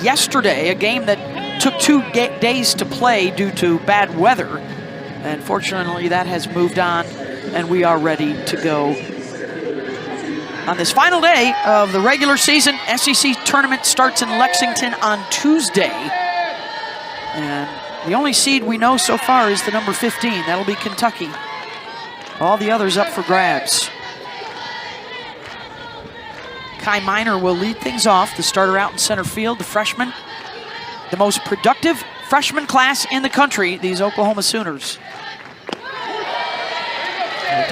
yesterday, a game that took 2 days to play due to bad weather. And fortunately, that has moved on, and we are ready to go on this final day of the regular season. SEC tournament starts in Lexington on Tuesday. And the only seed we know so far is the number 15. That'll be Kentucky. All the others up for grabs. Kai Minor will lead things off, the starter out in center field, the freshman. The most productive freshman class in the country, these Oklahoma Sooners. We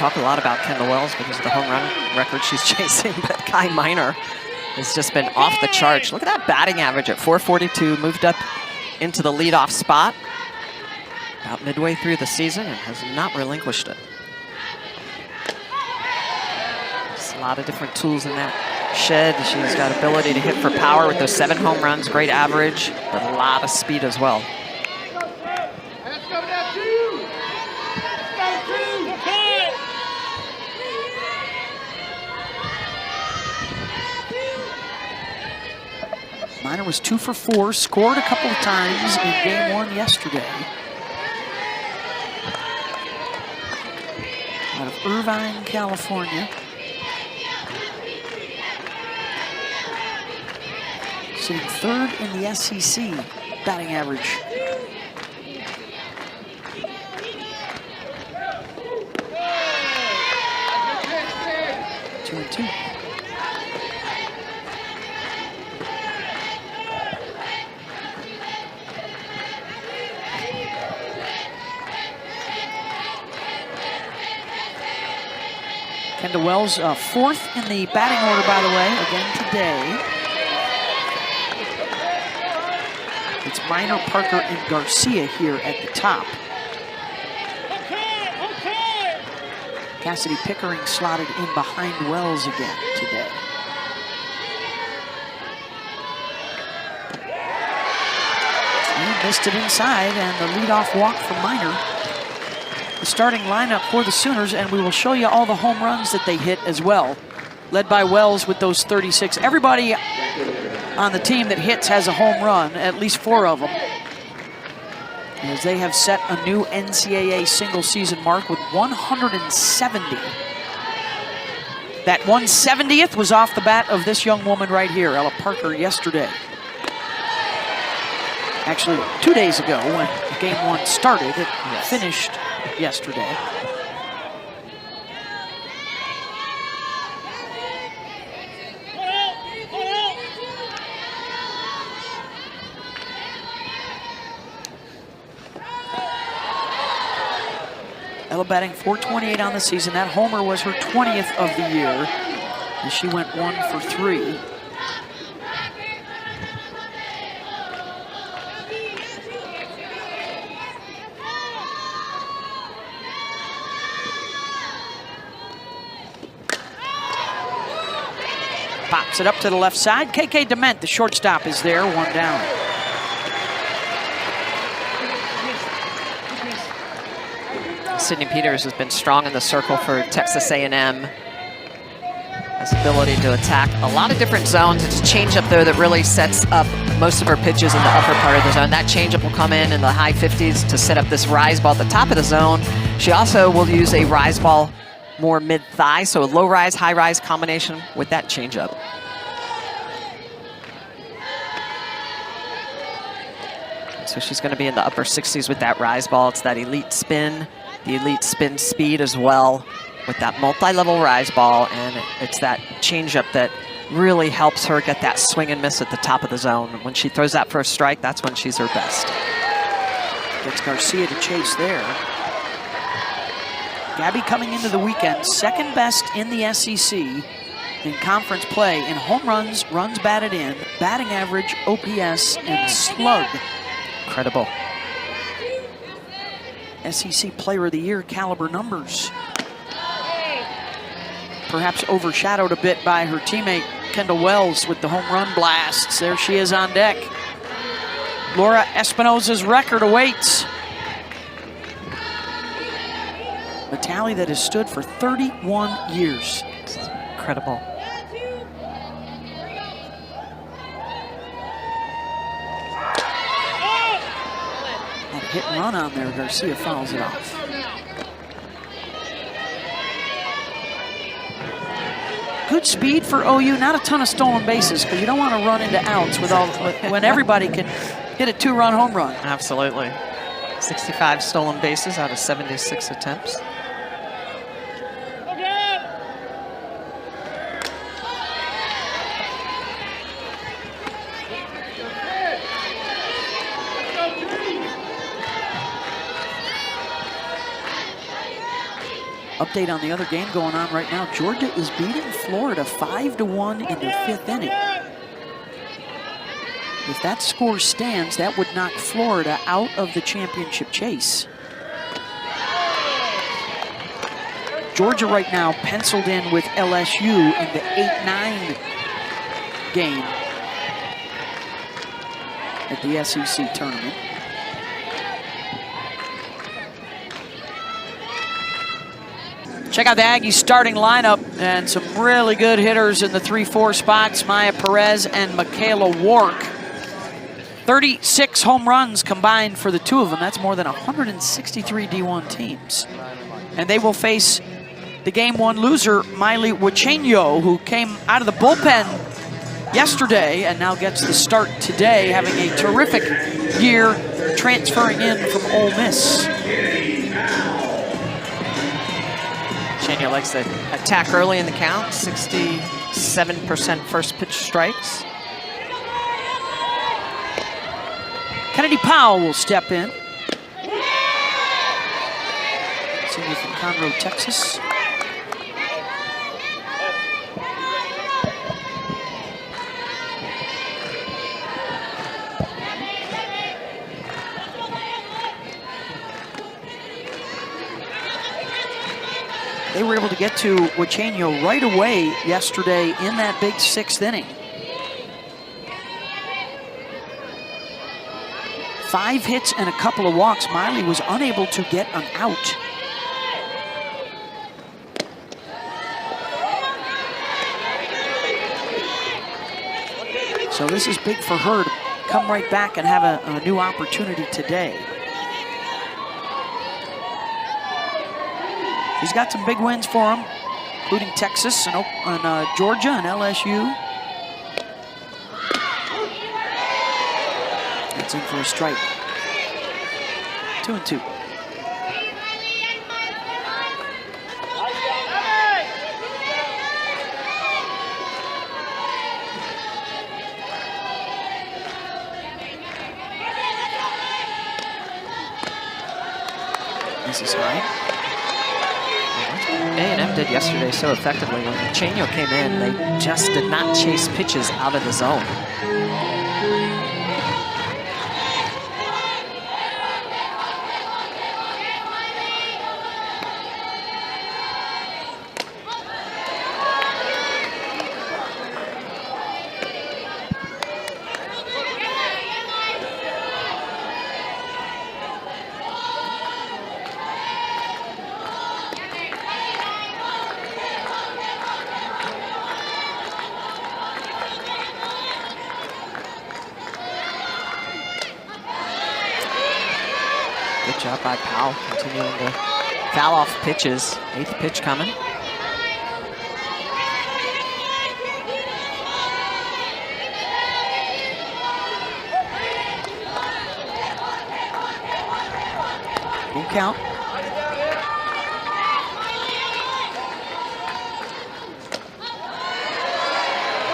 talk a lot about Kendall Wells because of the home run record she's chasing, but Kai Minor has just been off the charts. Look at that batting average at 442, moved up into the leadoff spot about midway through the season and has not relinquished it. There's a lot of different tools in that shed. She's got ability to hit for power with those 7 home runs, great average, but a lot of speed as well. Minor was 2 for 4, scored a couple of times in game 1 yesterday. Out of Irvine, California. Sitting 3rd in the SEC batting average. Two and 2. Kendall Wells, 4th in the batting order, by the way, again today. It's Minor, Parker, and Garcia here at the top. Cassidy Pickering slotted in behind Wells again today. He missed it inside, and the leadoff walk from Minor. The starting lineup for the Sooners, and we will show you all the home runs that they hit as well. Led by Wells with those 36. Everybody on the team that hits has a home run, at least 4 of them. As they have set a new NCAA single season mark with 170. That 170th was off the bat of this young woman right here, Ella Parker, yesterday. Actually, 2 days ago when game 1 started, it finished yesterday. Ella batting .428 on the season. That homer was her 20th of the year, and she went 1 for 3. Pops it up to the left side. KK Dement, the shortstop, is there, 1 down. Sydney Peters has been strong in the circle for Texas A&M. Has ability to attack a lot of different zones. It's a changeup, though, that really sets up most of her pitches in the upper part of the zone. That changeup will come in the high 50s to set up this rise ball at the top of the zone. She also will use a rise ball more mid-thigh, so a low rise, high rise combination with that changeup. So she's going to be in the upper 60s with that rise ball. It's that elite spin, the elite spin speed as well with that multi-level rise ball, and it's that changeup that really helps her get that swing and miss at the top of the zone. When she throws that first strike, that's when she's her best. Gets Garcia to chase there. Gabby coming into the weekend, 2nd best in the SEC in conference play in home runs, runs batted in, batting average, OPS, and slug. Incredible. SEC Player of the Year caliber numbers. Perhaps overshadowed a bit by her teammate Kendall Wells with the home run blasts. There she is on deck. Laura Espinosa's record awaits. A tally that has stood for 31 years. It's incredible. hit and run on there. Garcia fouls it off. Good speed for OU, not a ton of stolen bases, because you don't want to run into outs with when everybody can hit a 2-run home run. Absolutely. 65 stolen bases out of 76 attempts. Update on the other game going on right now. Georgia is beating Florida 5-1 in the 5th inning. If that score stands, that would knock Florida out of the championship chase. Georgia right now penciled in with LSU in the 8-9 game at the SEC tournament. Check out the Aggies starting lineup and some really good hitters in the 3-4 spots. Maya Perez and Michaela Wark. 36 home runs combined for the two of them. That's more than 163 D1 teams. And they will face the game one loser, Miley Wachenio, who came out of the bullpen yesterday and now gets the start today, having a terrific year transferring in from Ole Miss. Wachenio likes to attack early in the count, 67% first pitch strikes. Kennedy Powell will step in. Senior from Conroe, Texas. They were able to get to Wachenio right away yesterday in that big 6th inning. 5 hits and a couple of walks. Miley was unable to get an out. So this is big for her to come right back and have a new opportunity today. She's got some big wins for him, including Texas and Georgia and LSU. That's in for a strike. 2-2. This is high. A&M did yesterday so effectively. When Wachenio came in, they just did not chase pitches out of the zone. Good job by Powell, continuing to foul off pitches. 8th pitch coming. Full count.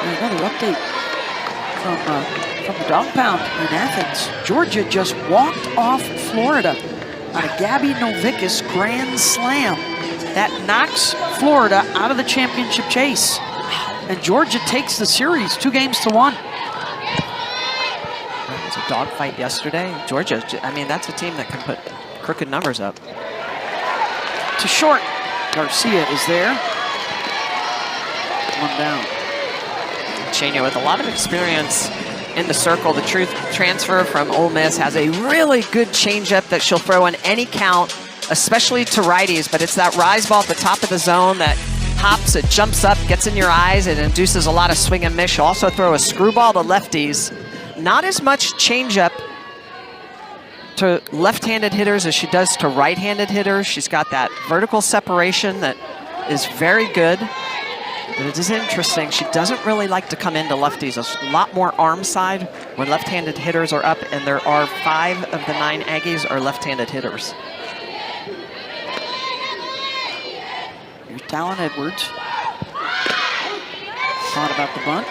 And another update from the dog pound in Athens. Georgia just walked off Florida on a Gabby Novickus grand slam. That knocks Florida out of the championship chase. And Georgia takes the series 2-1. It was a dogfight yesterday. Georgia, I mean, that's a team that can put crooked numbers up. To short. Garcia is there. 1 down. Wachenio with a lot of experience in the circle. The truth transfer from Ole Miss has a really good changeup that she'll throw in any count, especially to righties, but it's that rise ball at the top of the zone that hops, it jumps up, gets in your eyes, it induces a lot of swing and miss. She'll also throw a screwball to lefties. Not as much changeup to left-handed hitters as she does to right-handed hitters. She's got that vertical separation that is very good. But it is interesting, she doesn't really like to come into lefties. A lot more arm side when left-handed hitters are up, and there are 5 of the 9 Aggies are left-handed hitters. Here's Talon Edwards. Thought about the bunt.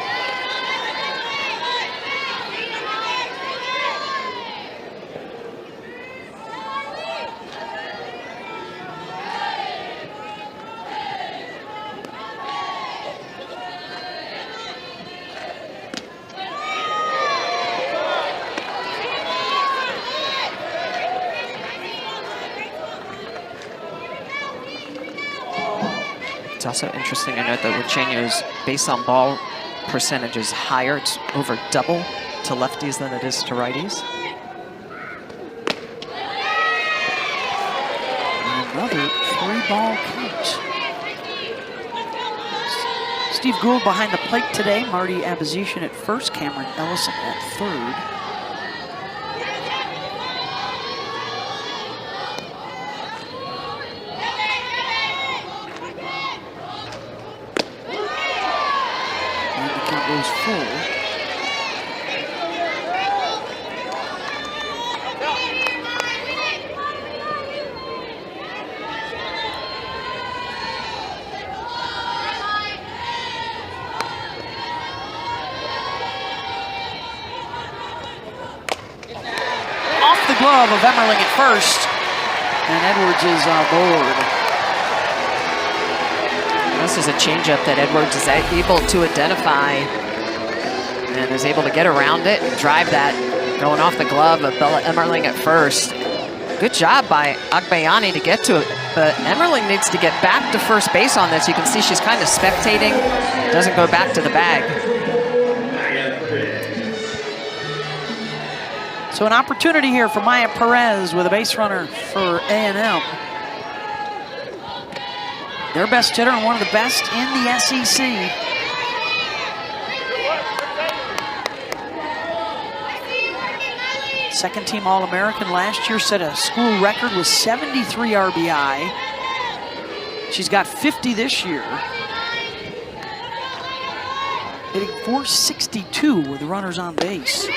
It's also interesting to note that Lucheño's base on ball percentage is higher. It's over double to lefties than it is to righties. Another 3-ball count. Steve Gould behind the plate today. Marty Abazishan at first. Cameron Ellison at third. Goes full. Off the glove of Emmerling at first, and Edwards is aboard. This is a changeup that Edwards is able to identify and is able to get around it and drive that going off the glove of Bella Emmerling at first. Good job by Agbayani to get to it, but Emmerling needs to get back to first base on this. You can see she's kind of spectating, doesn't go back to the bag. So an opportunity here for Maya Perez with a base runner for A&M. Their best hitter and one of the best in the SEC. Second team All-American last year, set a school record with 73 RBI. She's got 50 this year. Hitting .462 with runners on base.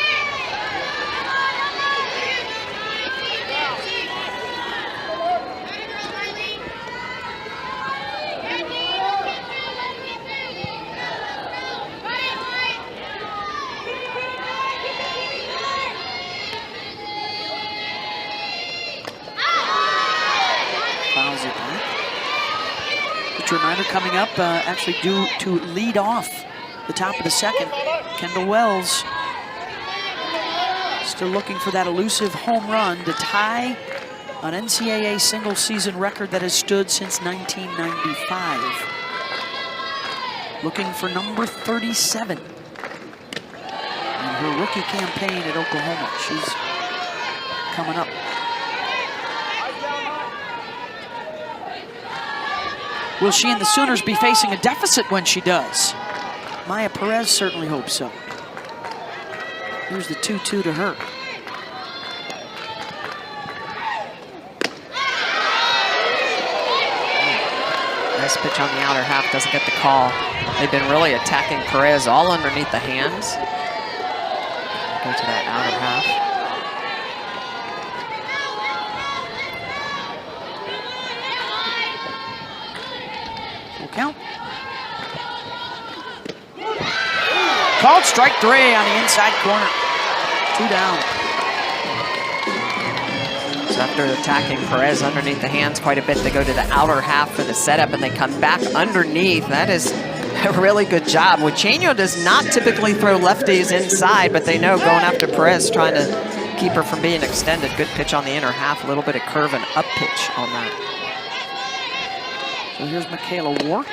Reminder coming up, actually due to lead off the top of the second. Kendall Wells still looking for that elusive home run to tie an NCAA single season record that has stood since 1995. Looking for number 37 in her rookie campaign at Oklahoma. She's coming up. Will she and the Sooners be facing a deficit when she does? Maya Perez certainly hopes so. Here's the 2-2 to her. Nice pitch on the outer half, doesn't get the call. They've been really attacking Perez all underneath the hands. Go to that outer half. Count. Called strike 3 on the inside corner. 2 down. So after attacking Perez underneath the hands quite a bit, they go to the outer half for the setup and they come back underneath. That is a really good job. Lucheño does not typically throw lefties inside, but they know going after Perez, trying to keep her from being extended. Good pitch on the inner half, a little bit of curve and up pitch on that. So here's Michaela Wark.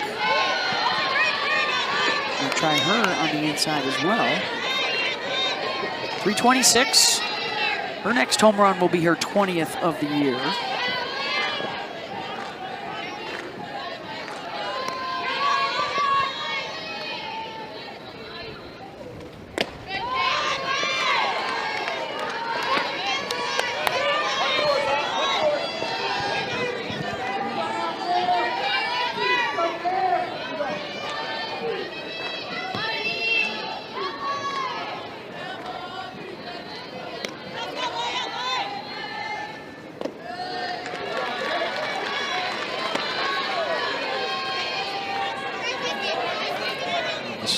We'll try her on the inside as well. 326. Her next home run will be her 20th of the year.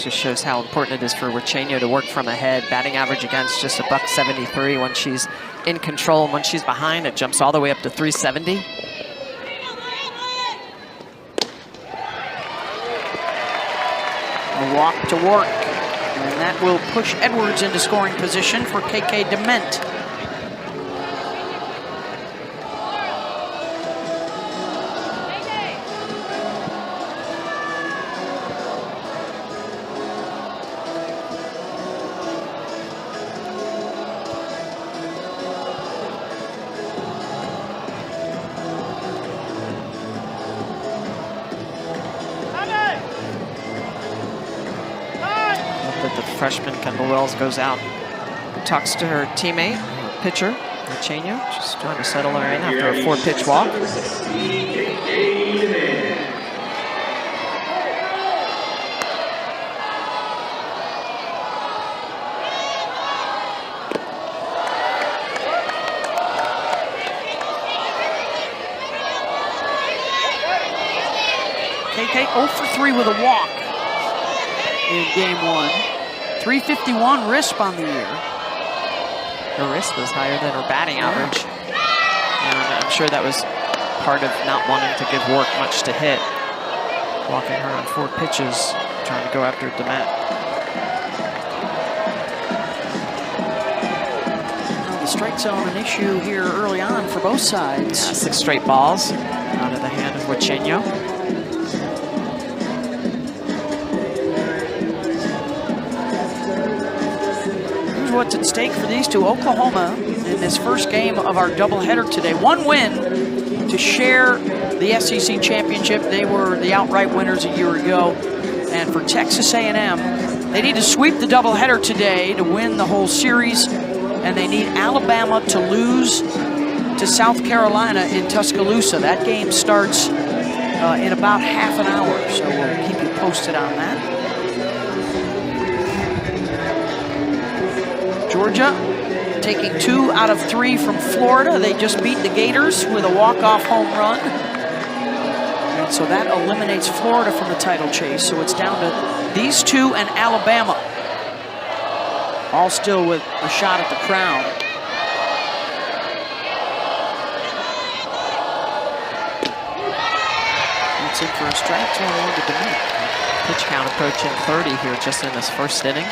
This just shows how important it is for Flau'Jae to work from ahead. Batting average against just $173 when she's in control, and when she's behind, it jumps all the way up to 370. A walk to work, and that will push Edwards into scoring position for KK Dement. Freshman Kendall Wells goes out, talks to her teammate, pitcher, Flau'Jae, just trying to settle her in after a 4-pitch walk. KK 0 for 3 with a walk in game 1. 351 RISP on the year. Her RISP was higher than her batting average. And I'm sure that was part of not wanting to give work much to hit. Walking her on 4 pitches, trying to go after Dement. Well, the strike zone an issue here early on for both sides. 6 straight balls out of the hand of Flau'Jae. What's at stake for these two. Oklahoma in this first game of our doubleheader today. 1 win to share the SEC championship. They were the outright winners a year ago. And for Texas A&M, they need to sweep the doubleheader today to win the whole series. And they need Alabama to lose to South Carolina in Tuscaloosa. That game starts in about half an hour. So we'll keep you posted on that. Georgia taking 2 out of 3 from Florida. They just beat the Gators with a walk-off home run. And so that eliminates Florida from the title chase. So it's down to these two and Alabama. All still with a shot at the crown. That's in for a strike, 2-1 to Dement. Pitch count approaching 30 here just in this first inning.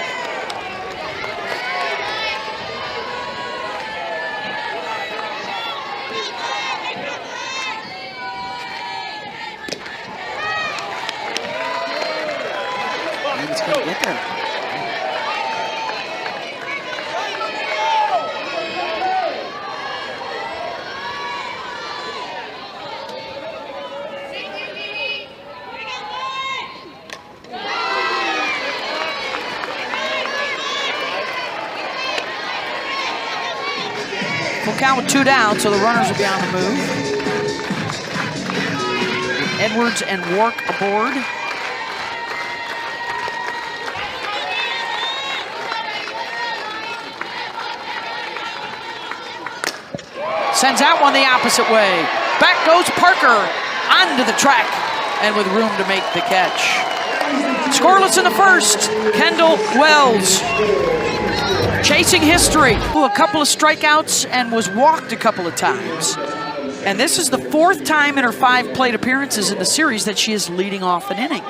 Count with 2 down, so the runners will be on the move. Edwards and Wark aboard. Sends out one the opposite way. Back goes Parker onto the track and with room to make the catch. Scoreless in the first, Kendall Wells. Chasing history. Ooh, a couple of strikeouts and was walked a couple of times. And this is the 4th time in her 5 plate appearances in the series that she is leading off an inning.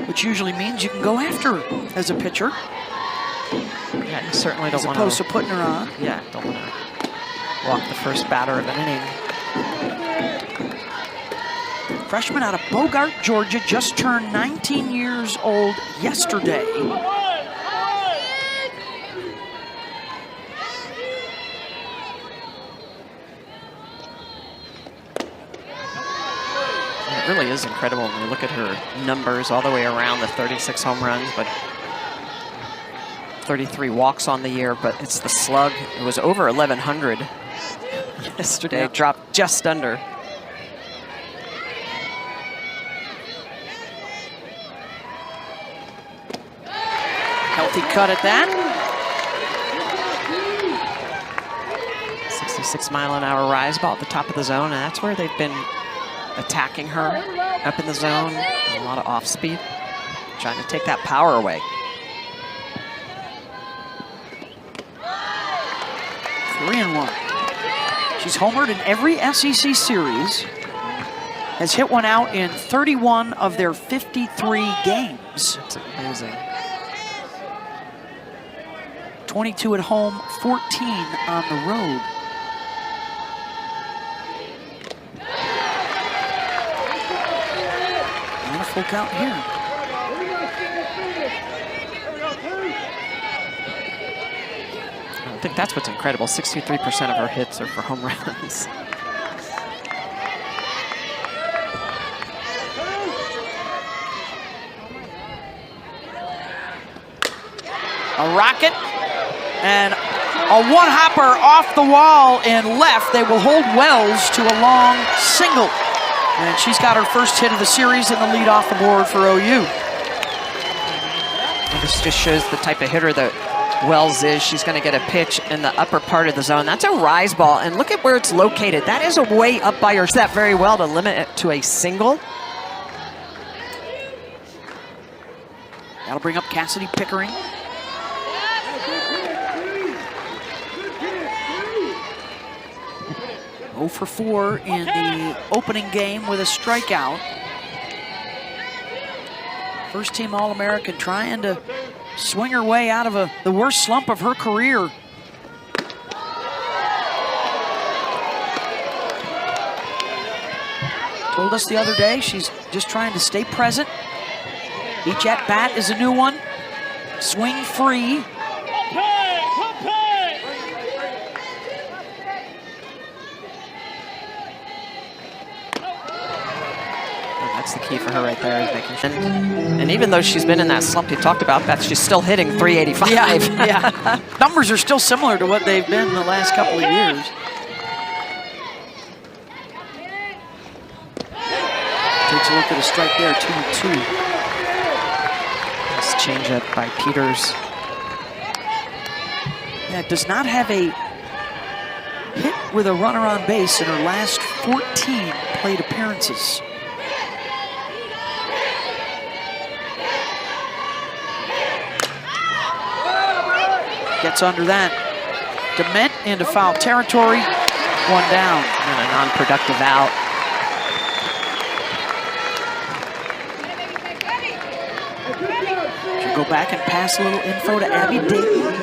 Which usually means you can go after her as a pitcher. Yeah, you certainly don't want to. As opposed to putting her on. Yeah, don't want to walk the first batter of an inning. Freshman out of Bogart, Georgia, just turned 19 years old yesterday. It really is incredible when you look at her numbers all the way around, the 36 home runs, but 33 walks on the year, but it's the slug. It was over 1,100 yesterday, Yep. Dropped just under. Healthy cut at that. 66-mile-an-hour rise ball at the top of the zone, and that's where they've been attacking her. up in the zone, and a lot of off speed, trying to take that power away. 3-1. She's homered in every SEC series, has hit one out in 31 of their 53 games. That's amazing. 22 at home, 14 on the road. And a full count here. I think that's what's incredible. 63% of her hits are for home runs. A rocket and a one-hopper off the wall and left. They will hold Wells to a long single. And she's got her first hit of the series and the lead off the board for OU. And this just shows the type of hitter that Wells is. She's going to get a pitch in the upper part of the zone. That's a rise ball, and look at where it's located. That is a way up by her set very well to limit it to a single. That'll bring up Cassidy Pickering. Oh for 4 in the opening game with a strikeout. First team All-American trying to swing her way out of the worst slump of her career. Told us the other day she's just trying to stay present. Each at-bat is a new one. Swing free. That's the key for her right there, is making sure. And even though she's been in that slump you talked about, she's still hitting .385. Yeah. Numbers are still similar to what they've been the last couple of years. Takes a look at a strike there, 2-2. Nice changeup by Peters. Yeah, does not have a hit with a runner on base in her last 14 plate appearances. Gets under that. Dement into foul territory. One down. And a non-productive out. She'll go back and pass a little info to Abby Dayton.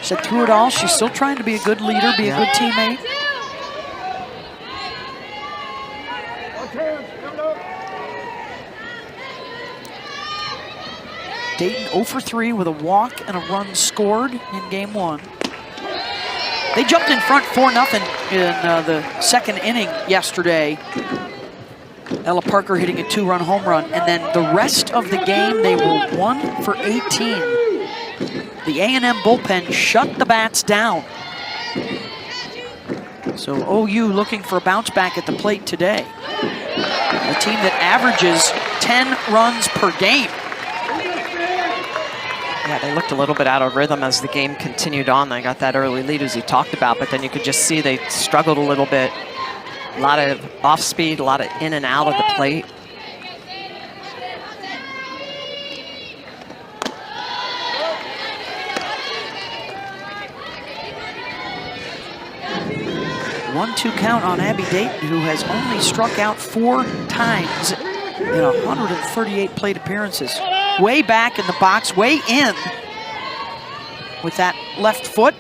Said through it all, she's still trying to be a good leader, be a good teammate. Dayton 0 for 3 with a walk and a run scored in game 1. They jumped in front 4-0 in the second inning yesterday. Ella Parker hitting a 2-run home run, and then the rest of the game they were 1 for 18. The A&M bullpen shut the bats down. So OU looking for a bounce back at the plate today. A team that averages 10 runs per game. Yeah, they looked a little bit out of rhythm as the game continued on. They got that early lead as you talked about, but then you could just see they struggled a little bit. A lot of off speed, a lot of in and out of the plate. One-two count on Abby Dayton, who has only struck out 4 times in 138 plate appearances. Way back in the box, way in with that left foot.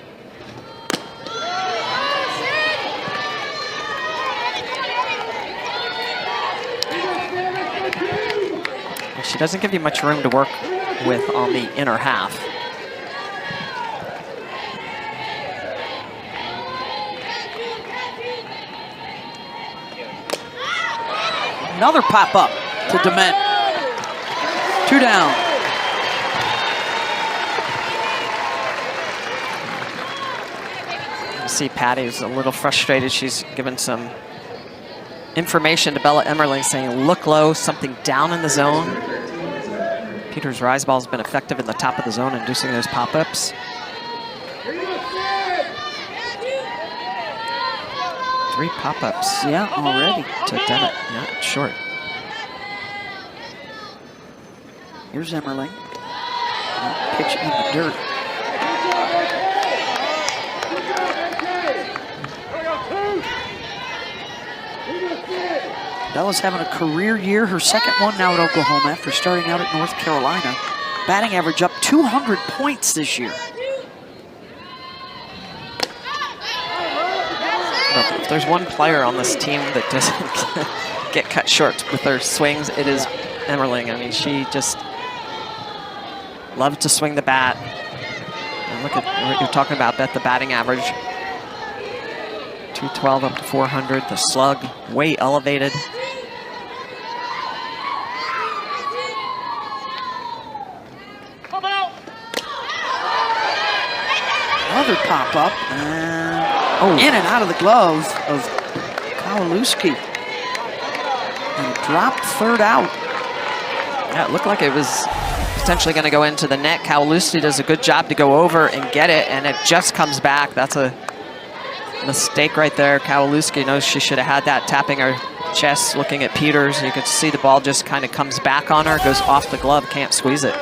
She doesn't give you much room to work with on the inner half. Another pop-up to Dement. 2 down. You see Patty's a little frustrated. She's given some information to Bella Emmerling saying, look low, something down in the zone. Peters' rise ball has been effective in the top of the zone, inducing those pop-ups. 3 pop-ups. Yeah, already. To Dennett. Yeah, short. Here's Emmerling. Pitch in the dirt. Bella's having a career year, her second one now at Oklahoma after starting out at North Carolina. Batting average up 200 points this year. If there's one player on this team that doesn't get cut short with their swings, it is Emmerling. I mean, she just loves to swing the bat. And look at what you're talking about, Beth, the batting average. 212 up to 400. The slug way elevated. Another pop-up, and in and out of the glove of Kowalewski. And dropped third out. Yeah, it looked like it was potentially going to go into the net. Kowalewski does a good job to go over and get it, and it just comes back. That's a mistake right there. Kowalewski knows she should have had that, tapping her chest, looking at Peters. You could see the ball just kind of comes back on her, goes off the glove, can't squeeze it.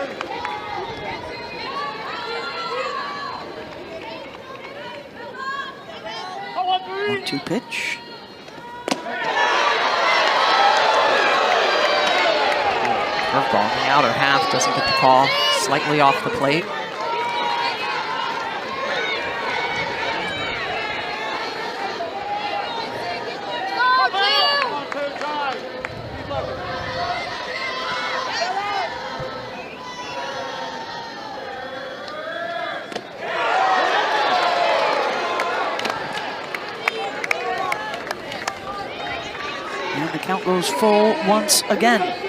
1-2 pitch. Curveball in the outer half, doesn't get the call. Slightly off the plate. And the count goes full once again.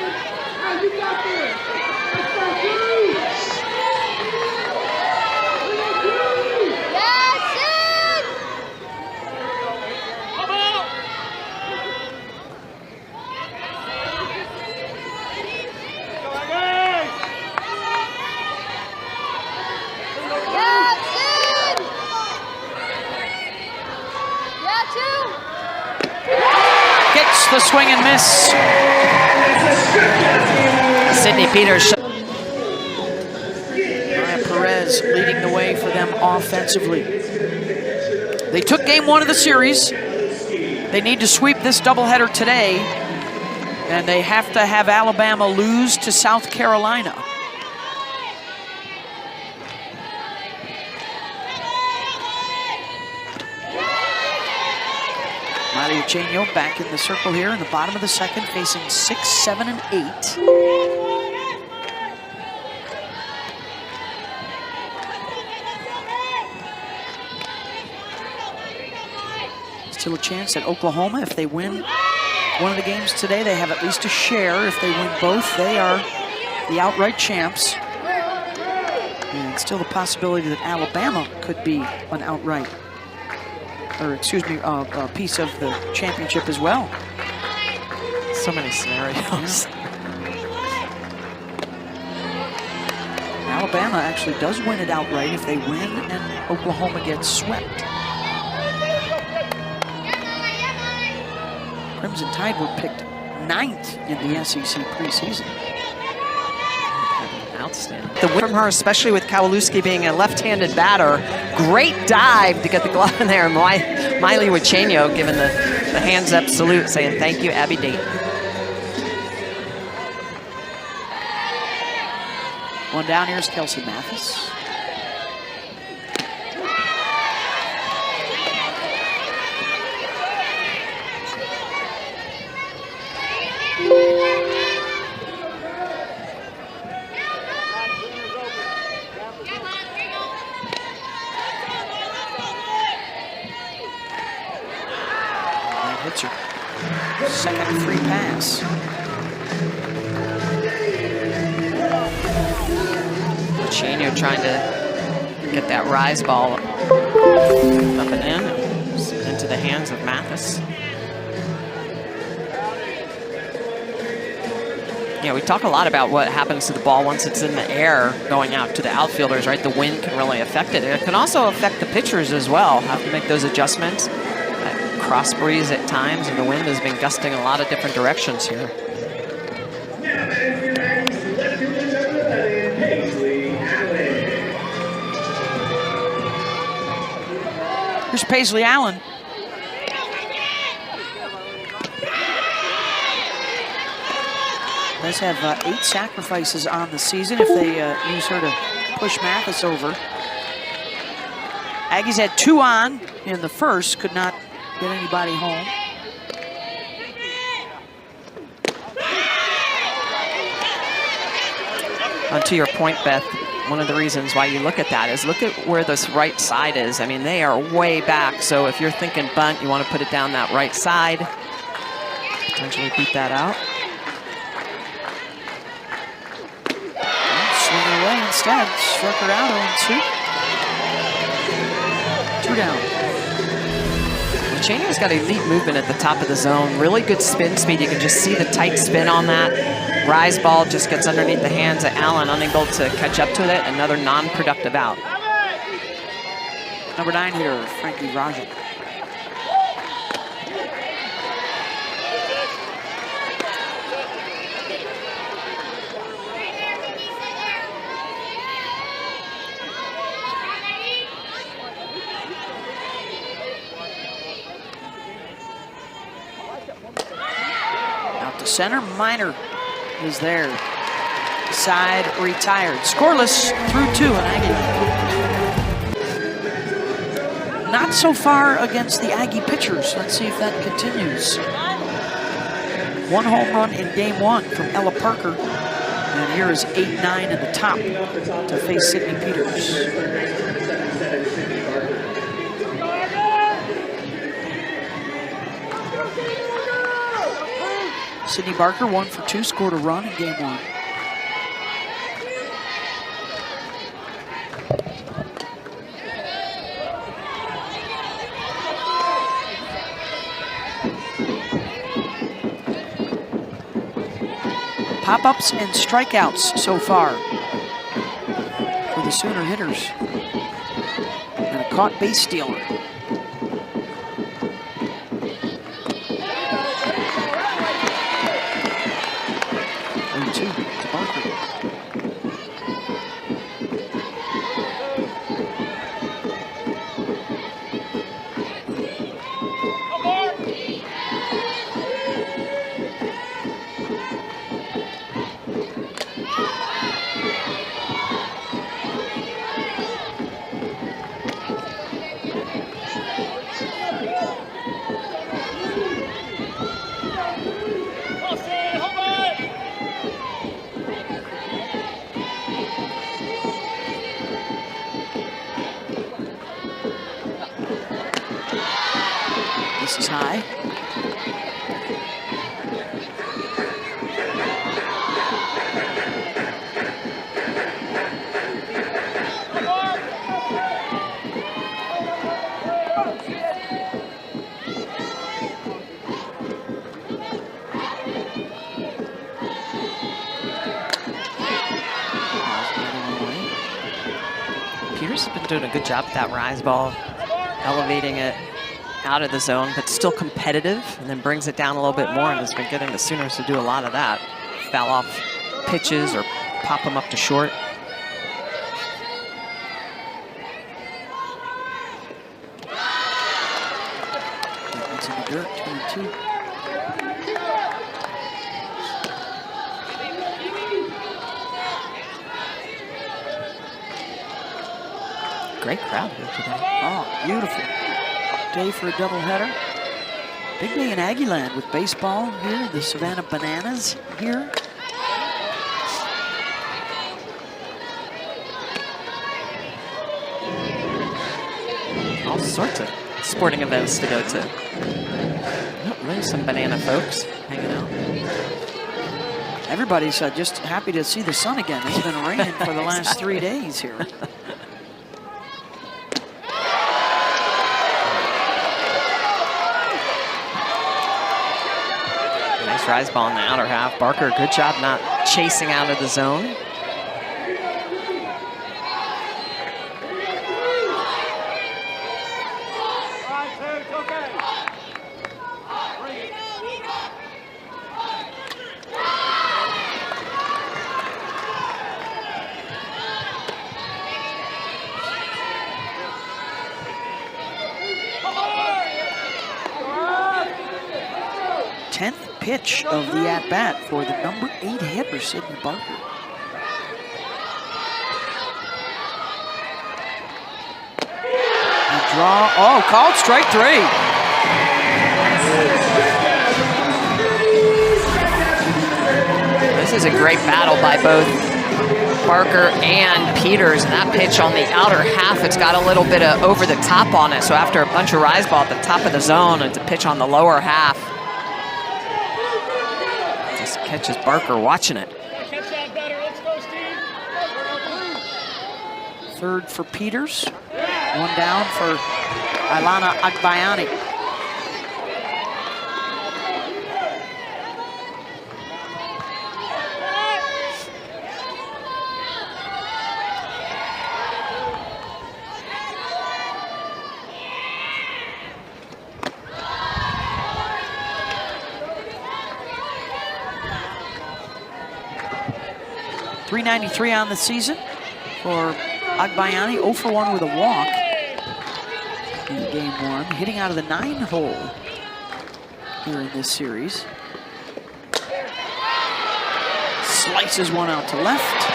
The swing and miss. Sydney Peters. Maya Perez leading the way for them offensively. They took game 1 of the series. They need to sweep this doubleheader today, and they have to have Alabama lose to South Carolina. Flau'Jae back in the circle here in the bottom of the second, facing 6, 7, and 8. Still a chance at Oklahoma. If they win one of the games today, they have at least a share. If they win both, they are the outright champs. And still the possibility that Alabama could be an outright, or excuse me, a piece of the championship as well. So many scenarios. Alabama actually does win it outright if they win and Oklahoma gets swept. Crimson Tide were picked 9th in the SEC preseason. Outstanding. The win from her, especially with Kowalewski being a left-handed batter. Great dive to get the glove in there. Miley Wichenio giving the hands-up salute, saying thank you, Abby Dayton. One down, here's Kelsey Mathis. Second free pass. Wichenio trying to get that rise ball up and in, into the hands of Mathis. Yeah, we talk a lot about what happens to the ball once it's in the air going out to the outfielders, right? The wind can really affect it. It can also affect the pitchers as well, have to make those adjustments. cross breeze at times, and the wind has been gusting in a lot of different directions here. Here's Paisley Allen. Does have 8 sacrifices on the season if they use her to push Mathis over. Aggies had 2 on in the first, could not get anybody home. And to your point, Beth, one of the reasons why you look at that is look at where this right side is. I mean, they are way back. So if you're thinking bunt, you want to put it down that right side. Potentially beat that out. Swing her away instead. Struck her out 0-2. 2 down. Cheney's got elite movement at the top of the zone. Really good spin speed. You can just see the tight spin on that. Rise ball just gets underneath the hands of Allen, unable to catch up to it. Another non-productive out. Number 9 hitter, Frankie Raja. Center, Minor is there. Side retired. Scoreless through 2 in Aggie. Not so far against the Aggie pitchers. Let's see if that continues. 1 home run in game 1 from Ella Parker. And here is 8-9 in the top to face Sydney Peters. Sydney Barker 1 for 2, scored a run in game 1. Pop-ups and strikeouts so far for the Sooner hitters. And a caught base stealer. 2 to Barker. This is high. Peters has been doing a good job with that rise ball, elevating it out of the zone, but still competitive, and then brings it down a little bit more, and has been getting the Sooners to do a lot of that. Foul off pitches or pop them up to short. It's in the dirt, 2-2. Great crowd here today. Oh, beautiful day for a doubleheader. Big day in Aggieland with baseball here, the Savannah Bananas here. All sorts of sporting events to go to. Oh, there's some banana folks hanging out. Everybody's just happy to see the sun again. It's been raining for the last 3 days here. Nice rise ball in the outer half. Barker, good job not chasing out of the zone. 10th pitch of the at-bat for the number 8 hitter, Sydney Barker. A draw, oh, called strike 3. This is a great battle by both Barker and Peters, and that pitch on the outer half, it's got a little bit of over the top on it. So after a bunch of rise ball at the top of the zone, it's a pitch on the lower half. Just catches Barker watching it. Third for Peters. One down for Ilana Agbayani. .393 on the season for Agbayani, 0 for 1 with a walk in game 1, hitting out of the 9-hole here in this series. Slices one out to left,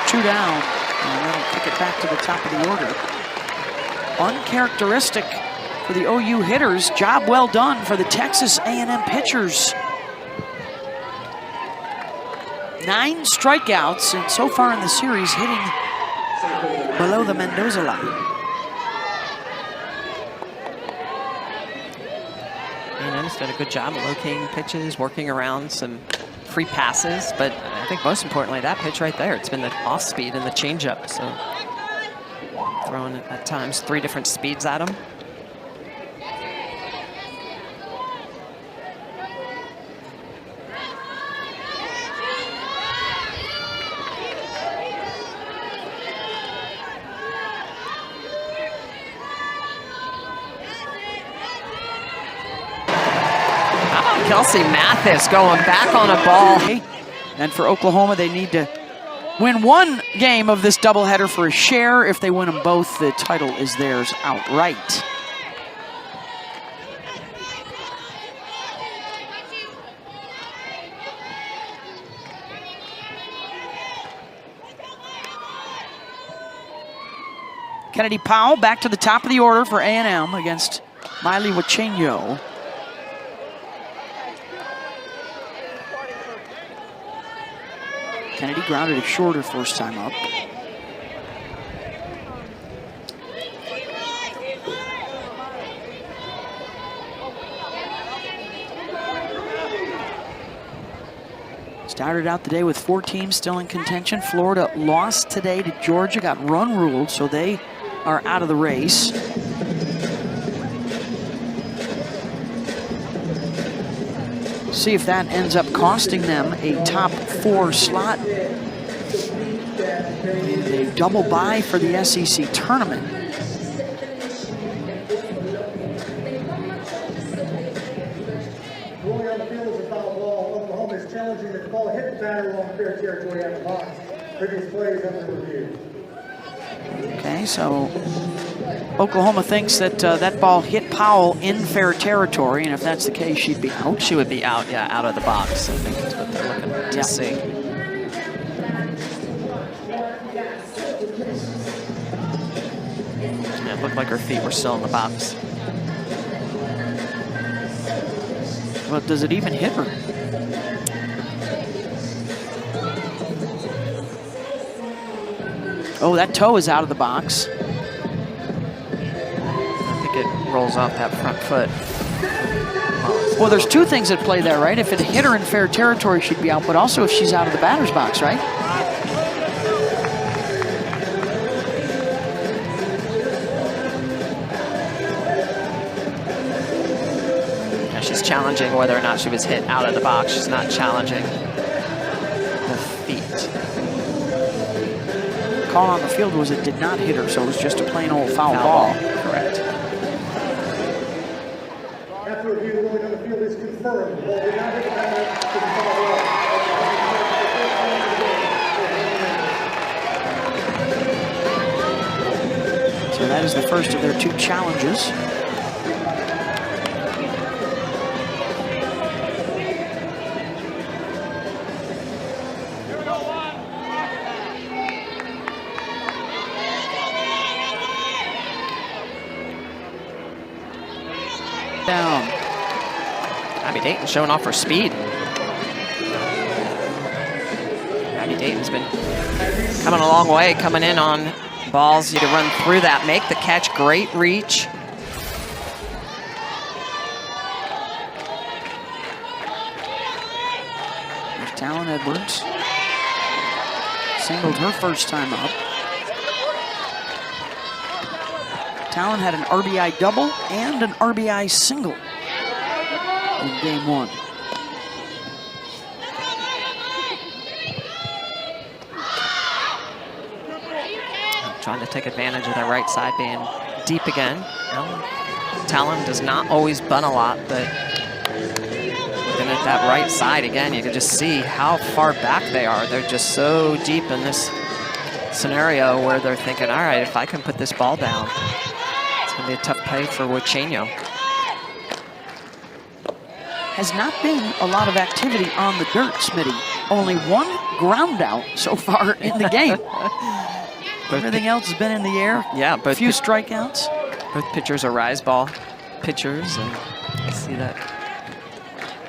2 down, and that'll kick it back to the top of the order. Uncharacteristic for the OU hitters, job well done for the Texas A&M pitchers. 9 strikeouts, and so far in the series, hitting below the Mendoza line. A&M's done a good job of locating pitches, working around some free passes, but I think most importantly, that pitch right there, it's been the off speed and the changeup. So throwing at times 3 different speeds at him. Kelsey Mathis going back on a ball. And for Oklahoma, they need to win 1 game of this doubleheader for a share. If they win them both, the title is theirs outright. Kennedy Powell back to the top of the order for A&M against Miley Wachenyo. Kennedy grounded it shorter first time up. Started out the day with 4 teams still in contention. Florida lost today to Georgia, got run ruled, so they are out of the race. See if that ends up costing them a top 4 slot and a double bye for the SEC tournament. Rolling on the field is a foul ball. Oklahoma is challenging the ball hit the batter along fair territory out of the box. Previous plays under review. Okay, so Oklahoma thinks that that ball hit Powell in fair territory, and if that's the case, she'd be out. She would be out, yeah, out of the box. I think that's what they're looking to see. Yeah, it looked like her feet were still in the box. Well, does it even hit her? Oh, that toe is out of the box. I think it rolls off that front foot. Well, there's 2 things at play there, right? If it hit her in fair territory, she'd be out, but also if she's out of the batter's box, right? Yeah, she's challenging whether or not she was hit out of the box. She's not challenging the feet. Call on the field was it did not hit her, so it was just a plain old foul ball. Correct. After review, the ruling on the field is confirmed. The ball did not hit the batter to the foul ball. So that is the first of their 2 challenges. Abby Dayton showing off her speed. Abby Dayton's been coming a long way, coming in on balls. You to run through that, make the catch, great reach. There's Talon Edwards. Singled her first time up. Talon had an RBI double and an RBI single in game 1. Trying to take advantage of that right side being deep again. Talon does not always bunt a lot, but looking at that right side again, you can just see how far back they are. They're just so deep in this scenario where they're thinking, all right, if I can put this ball down, it's going to be a tough play for Flau'Jae. Has not been a lot of activity on the dirt, Smitty. Only 1 ground out so far in the game. Everything else has been in the air. Yeah, but a few strikeouts. Both pitchers are rise ball pitchers, and you see that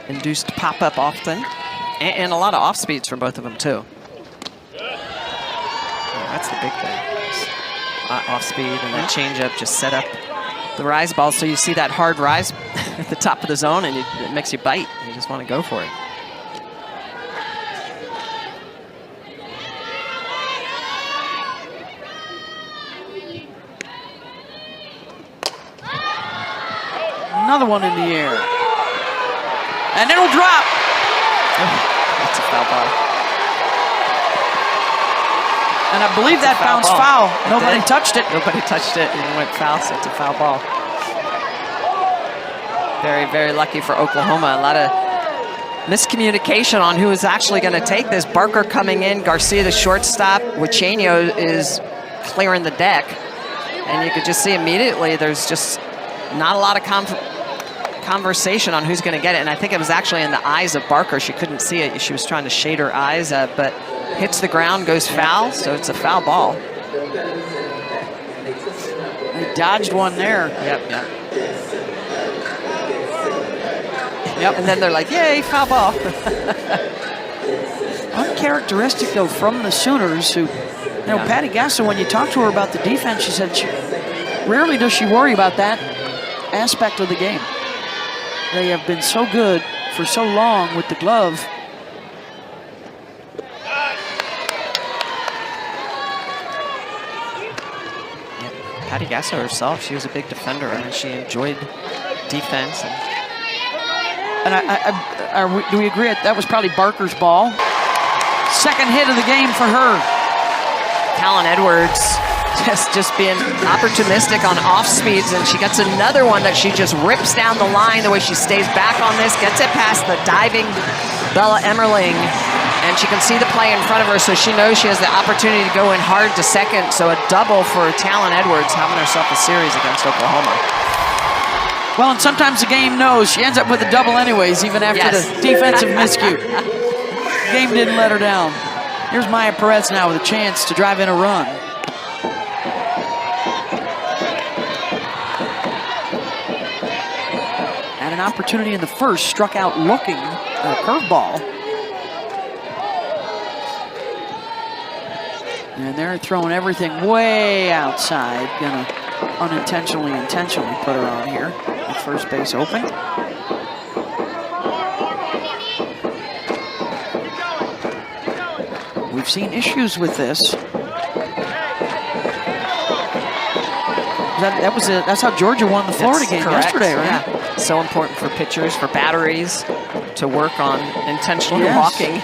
induced pop-up often, and a lot of off speeds from both of them too. That's the big thing. Off speed and that changeup just set up the rise ball, so you see that hard rise at the top of the zone, and it makes you bite. You just want to go for it. Another one in the air. And it'll drop. That's a foul ball. And I believe that bounced foul. Nobody touched it. Nobody touched it, and it went foul, so it's a foul ball. Very, very lucky for Oklahoma. A lot of miscommunication on who is actually going to take this. Barker coming in, Garcia the shortstop. Flau'Jae is clearing the deck. And you could just see immediately there's just not a lot of conversation on who's going to get it. And I think it was actually in the eyes of Barker. She couldn't see it. She was trying to shade her eyes, but hits the ground, goes foul, so it's a foul ball. They dodged one there. Yep. And then they're like, yay, foul ball. Uncharacteristic, though, from the Sooners, who, Patty Gasso, when you talk to her about the defense, she said rarely does she worry about that aspect of the game. They have been so good for so long with the glove. Patty Gasso herself, she was a big defender, and she enjoyed defense. Do we agree that was probably Barker's ball? Second hit of the game for her. Talon Edwards just being opportunistic on off speeds, and she gets another one that she just rips down the line the way she stays back on this, gets it past the diving Bella Emmerling, and she can see the play in front of her, so she knows she has the opportunity to go in hard to second. So a double for Talon Edwards, having herself a series against Oklahoma. Well, and sometimes the game knows. She ends up with a double anyways, even after the defensive miscue. The game didn't let her down. Here's Maya Perez now with a chance to drive in a run. Had an opportunity in the first, struck out looking at a curveball. And they're throwing everything way outside. Gonna unintentionally, intentionally put her on here. At first base open. We've seen issues with this. That's how Georgia won the Florida game yesterday, right? Yeah. So important for pitchers, for batteries, to work on intentionally walking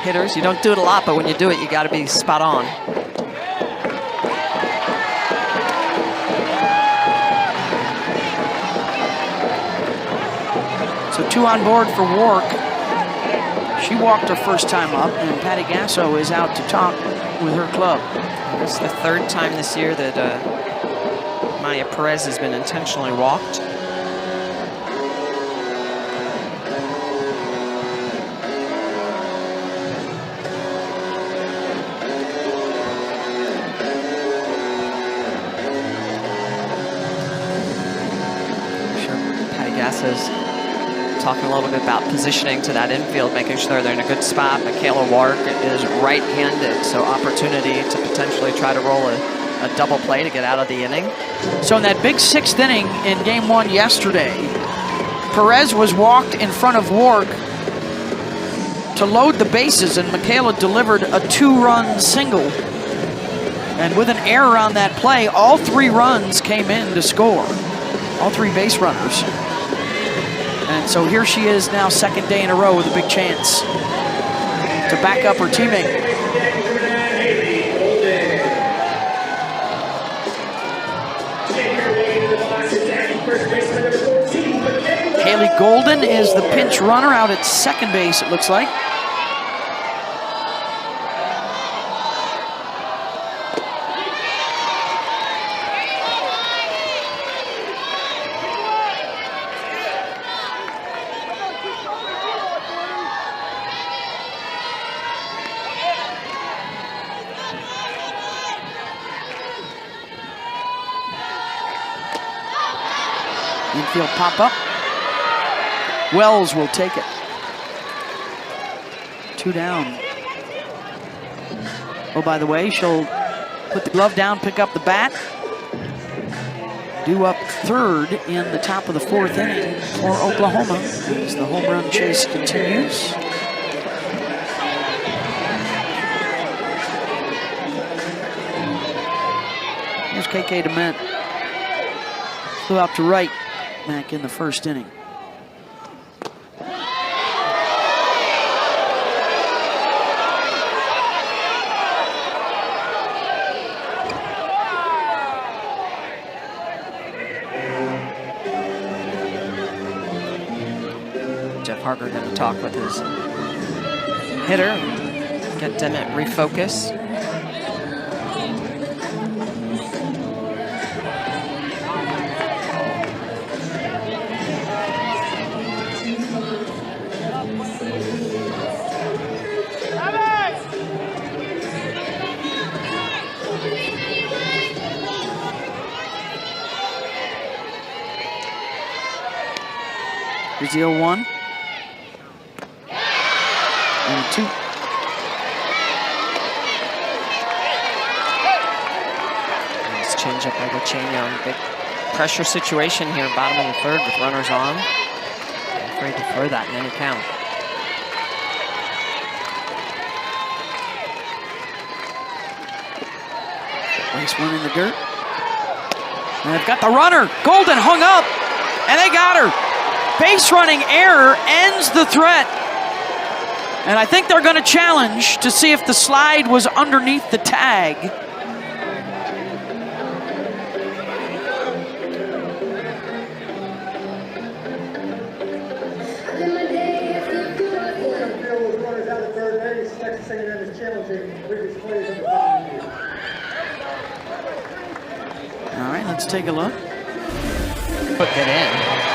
hitters. You don't do it a lot, but when you do it, you got to be spot on. So 2 on board for Wark. She walked her first time up, and Patty Gasso is out to talk with her club. This is the 3rd time this year that Maya Perez has been intentionally walked. talking a little bit about positioning to that infield, making sure they're in a good spot. Michaela Wark is right-handed, so opportunity to potentially try to roll a double play to get out of the inning. So in that big 6th inning in game 1 yesterday, Perez was walked in front of Wark to load the bases, and Michaela delivered a 2-run single. And with an error on that play, all 3 runs came in to score. All 3 base runners. And so here she is now, 2nd day in a row with a big chance to back up her teammate. Haley Golden is the pinch runner out at 2nd base, it looks like. Infield pop up. Wells will take it. 2 down. Oh, by the way, she'll put the glove down, pick up the bat. Due up 3rd in the top of the 4th inning for Oklahoma as the home run chase continues. Here's KK DeMent. Flew out to right back in the 1st inning. Jeff Harper going to talk with his hitter, get DeMent refocus. Here's the 0-1. And 2. Nice changeup by Flau'Jae. Big pressure situation here, bottom of the 3rd with runners on. I'm afraid to throw that in any count. Nice one in the dirt. And they've got the runner. Golden hung up, and they got her. Base running error ends the threat. And I think they're going to challenge to see if the slide was underneath the tag. Texas A&M is challenging previous plays of the following year. All right, let's take a look. Put that in.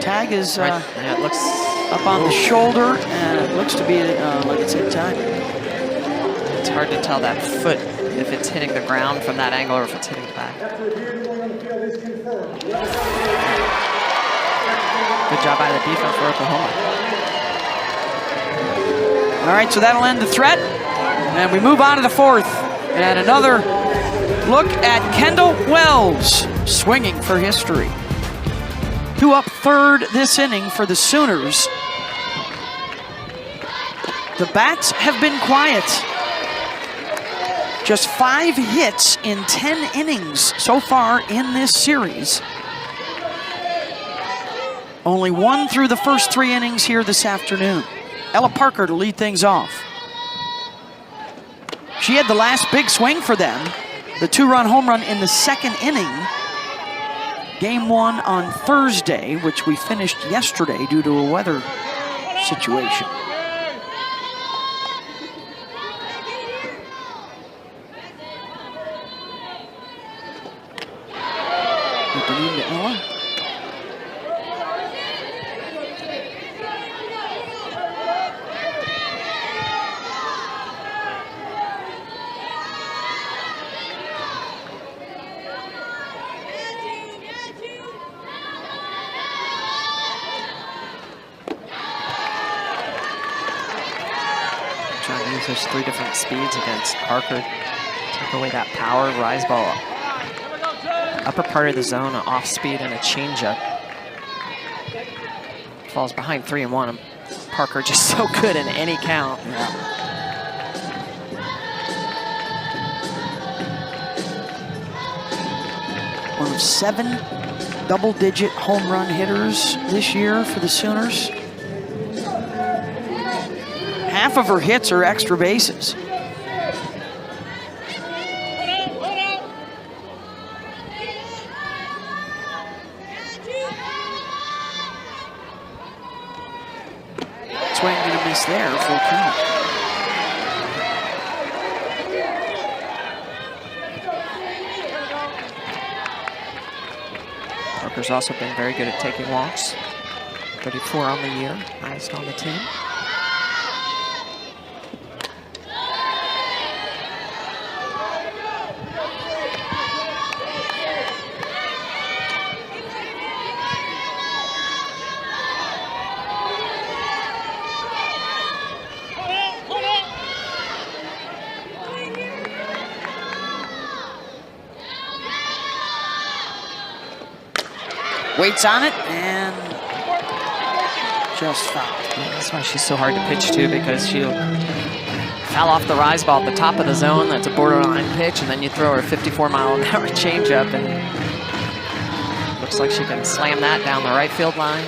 Tag is Yeah, it looks up on the shoulder, and it looks to be like it's in time. It's hard to tell that foot if it's hitting the ground from that angle or if it's hitting the back. Good job by the defense for Oklahoma. All right, so that'll end the threat, and we move on to the 4th. And another look at Kendall Wells swinging for history. 2 up 3rd this inning for the Sooners. The bats have been quiet. Just 5 hits in 10 innings so far in this series. Only 1 through the first 3 innings here this afternoon. Ella Parker to lead things off. She had the last big swing for them, the 2-run home run in the 2nd inning. Game 1 on Thursday, which we finished yesterday due to a weather situation. Opening to Ella. Use those 3 different speeds against Parker. Take away that power, rise ball. Upper part of the zone, an off speed and a changeup. Falls behind 3-1. Parker just so good in any count. Yeah. One of 7 double-digit home run hitters this year for the Sooners. Half of her hits are extra bases. Swing and a miss there, full count. Parker's also been very good at taking walks. 34 on the year, highest on the team. Waits on it and just fouled. Yeah, that's why she's so hard to pitch to, because she'll foul off the rise ball at the top of the zone. That's a borderline pitch, and then you throw her a 54-mile-an-hour changeup, and looks like she can slam that down the right field line.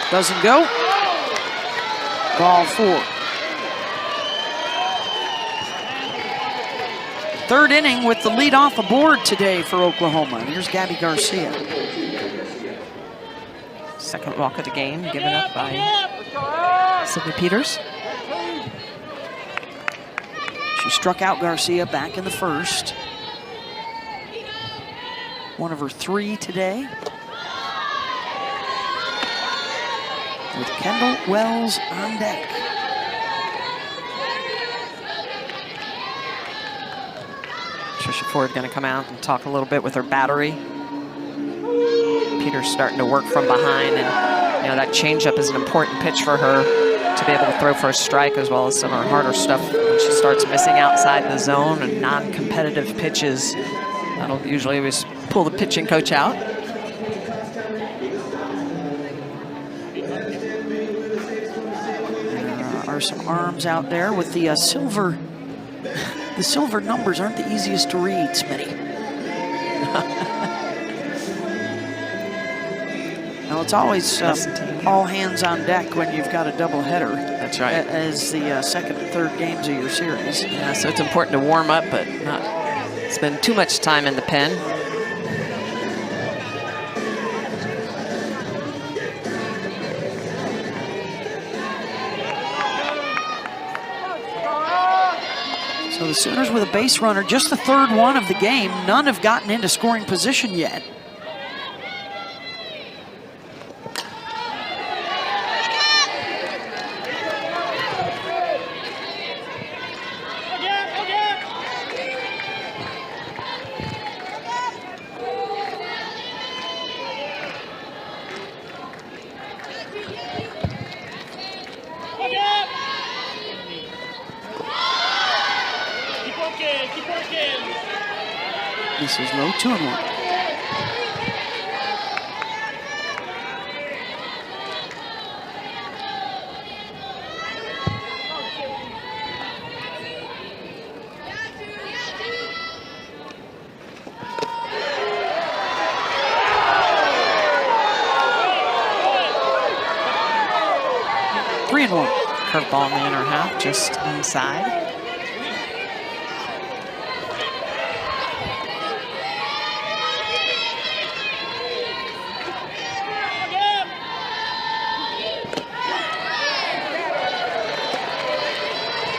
Doesn't go. Ball 4. Third inning with the leadoff aboard today for Oklahoma. And here's Gabby Garcia. Second walk of the game given up by Sydney Peters. She struck out Garcia back in the first. One of her 3 today. With Kendall Wells on deck. Trisha Ford going to come out and talk a little bit with her battery. Peters starting to work from behind, and you know that changeup is an important pitch for her to be able to throw for a strike, as well as some of her harder stuff when she starts missing outside the zone and non-competitive pitches. That'll usually just pull the pitching coach out. Are some arms out there with the silver. The silver numbers aren't the easiest to read, Smitty. Now it's always all hands on deck when you've got a doubleheader. That's right. As the second and third games of your series. Yeah, so it's important to warm up, but not spend too much time in the pen. So the Sooners with a base runner, just the third one of the game. None have gotten into scoring position yet. This is low, 2-1. Curveball in the inner half, just inside.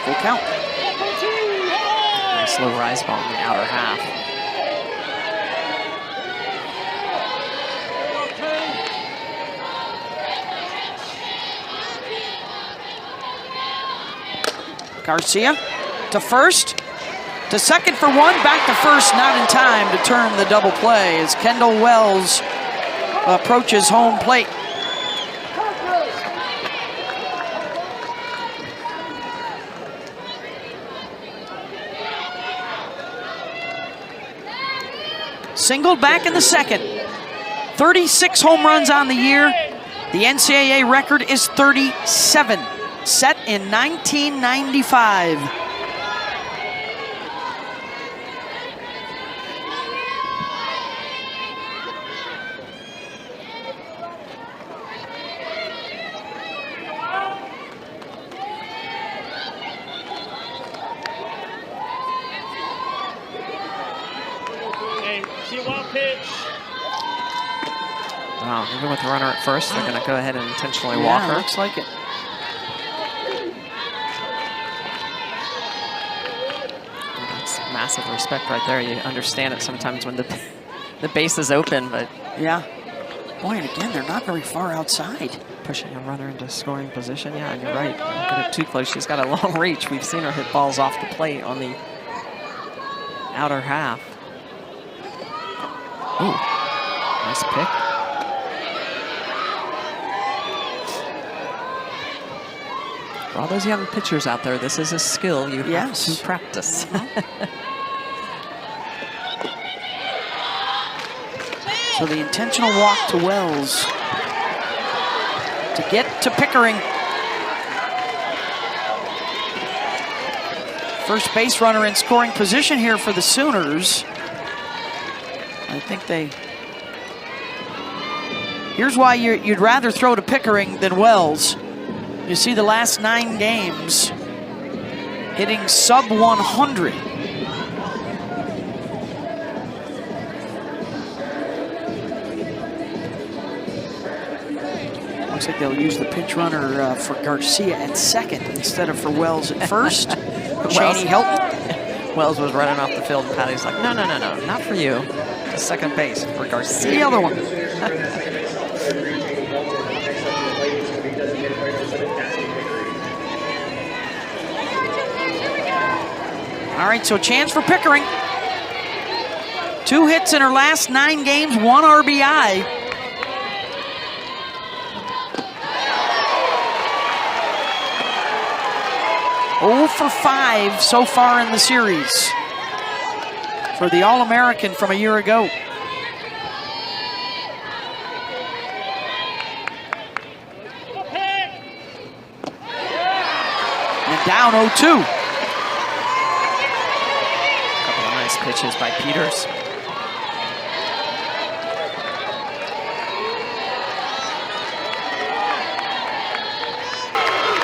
Full count. Nice low rise ball in the outer half. Garcia to first. To second for one, back to first, not in time to turn the double play as Kendall Wells approaches home plate. Singled back in the second. 36 home runs on the year. The NCAA record is 37, set in 1995. Wow, even with the runner at first, they're going to go ahead and intentionally walk her. Looks like it. That's massive respect right there. You understand it sometimes when the base is open, but yeah. Boy, and again, they're not very far outside. Pushing a runner into scoring position. Yeah, and you're right. Don't get it too close. She's got a long reach. We've seen her hit balls off the plate on the outer half. Ooh, nice pick. For all those young pitchers out there, this is a skill you have to practice. So the intentional walk to Wells to get to Pickering. First base runner in scoring position here for the Sooners. I think they... Here's why you'd rather throw to Pickering than Wells. You see the last 9 games hitting sub 100. Looks like they'll use the pinch runner for Garcia at second instead of for Wells at first. Cheney Helton. Wells was running off the field, and Patty's like, no, not for you. To second base for Garcia. The other one. All right, so chance for Pickering. 2 hits in her last 9 games, 1 RBI. Oh for 5 so far in the series for the All-American from a year ago. And down 0-2. Nice pitches by Peters.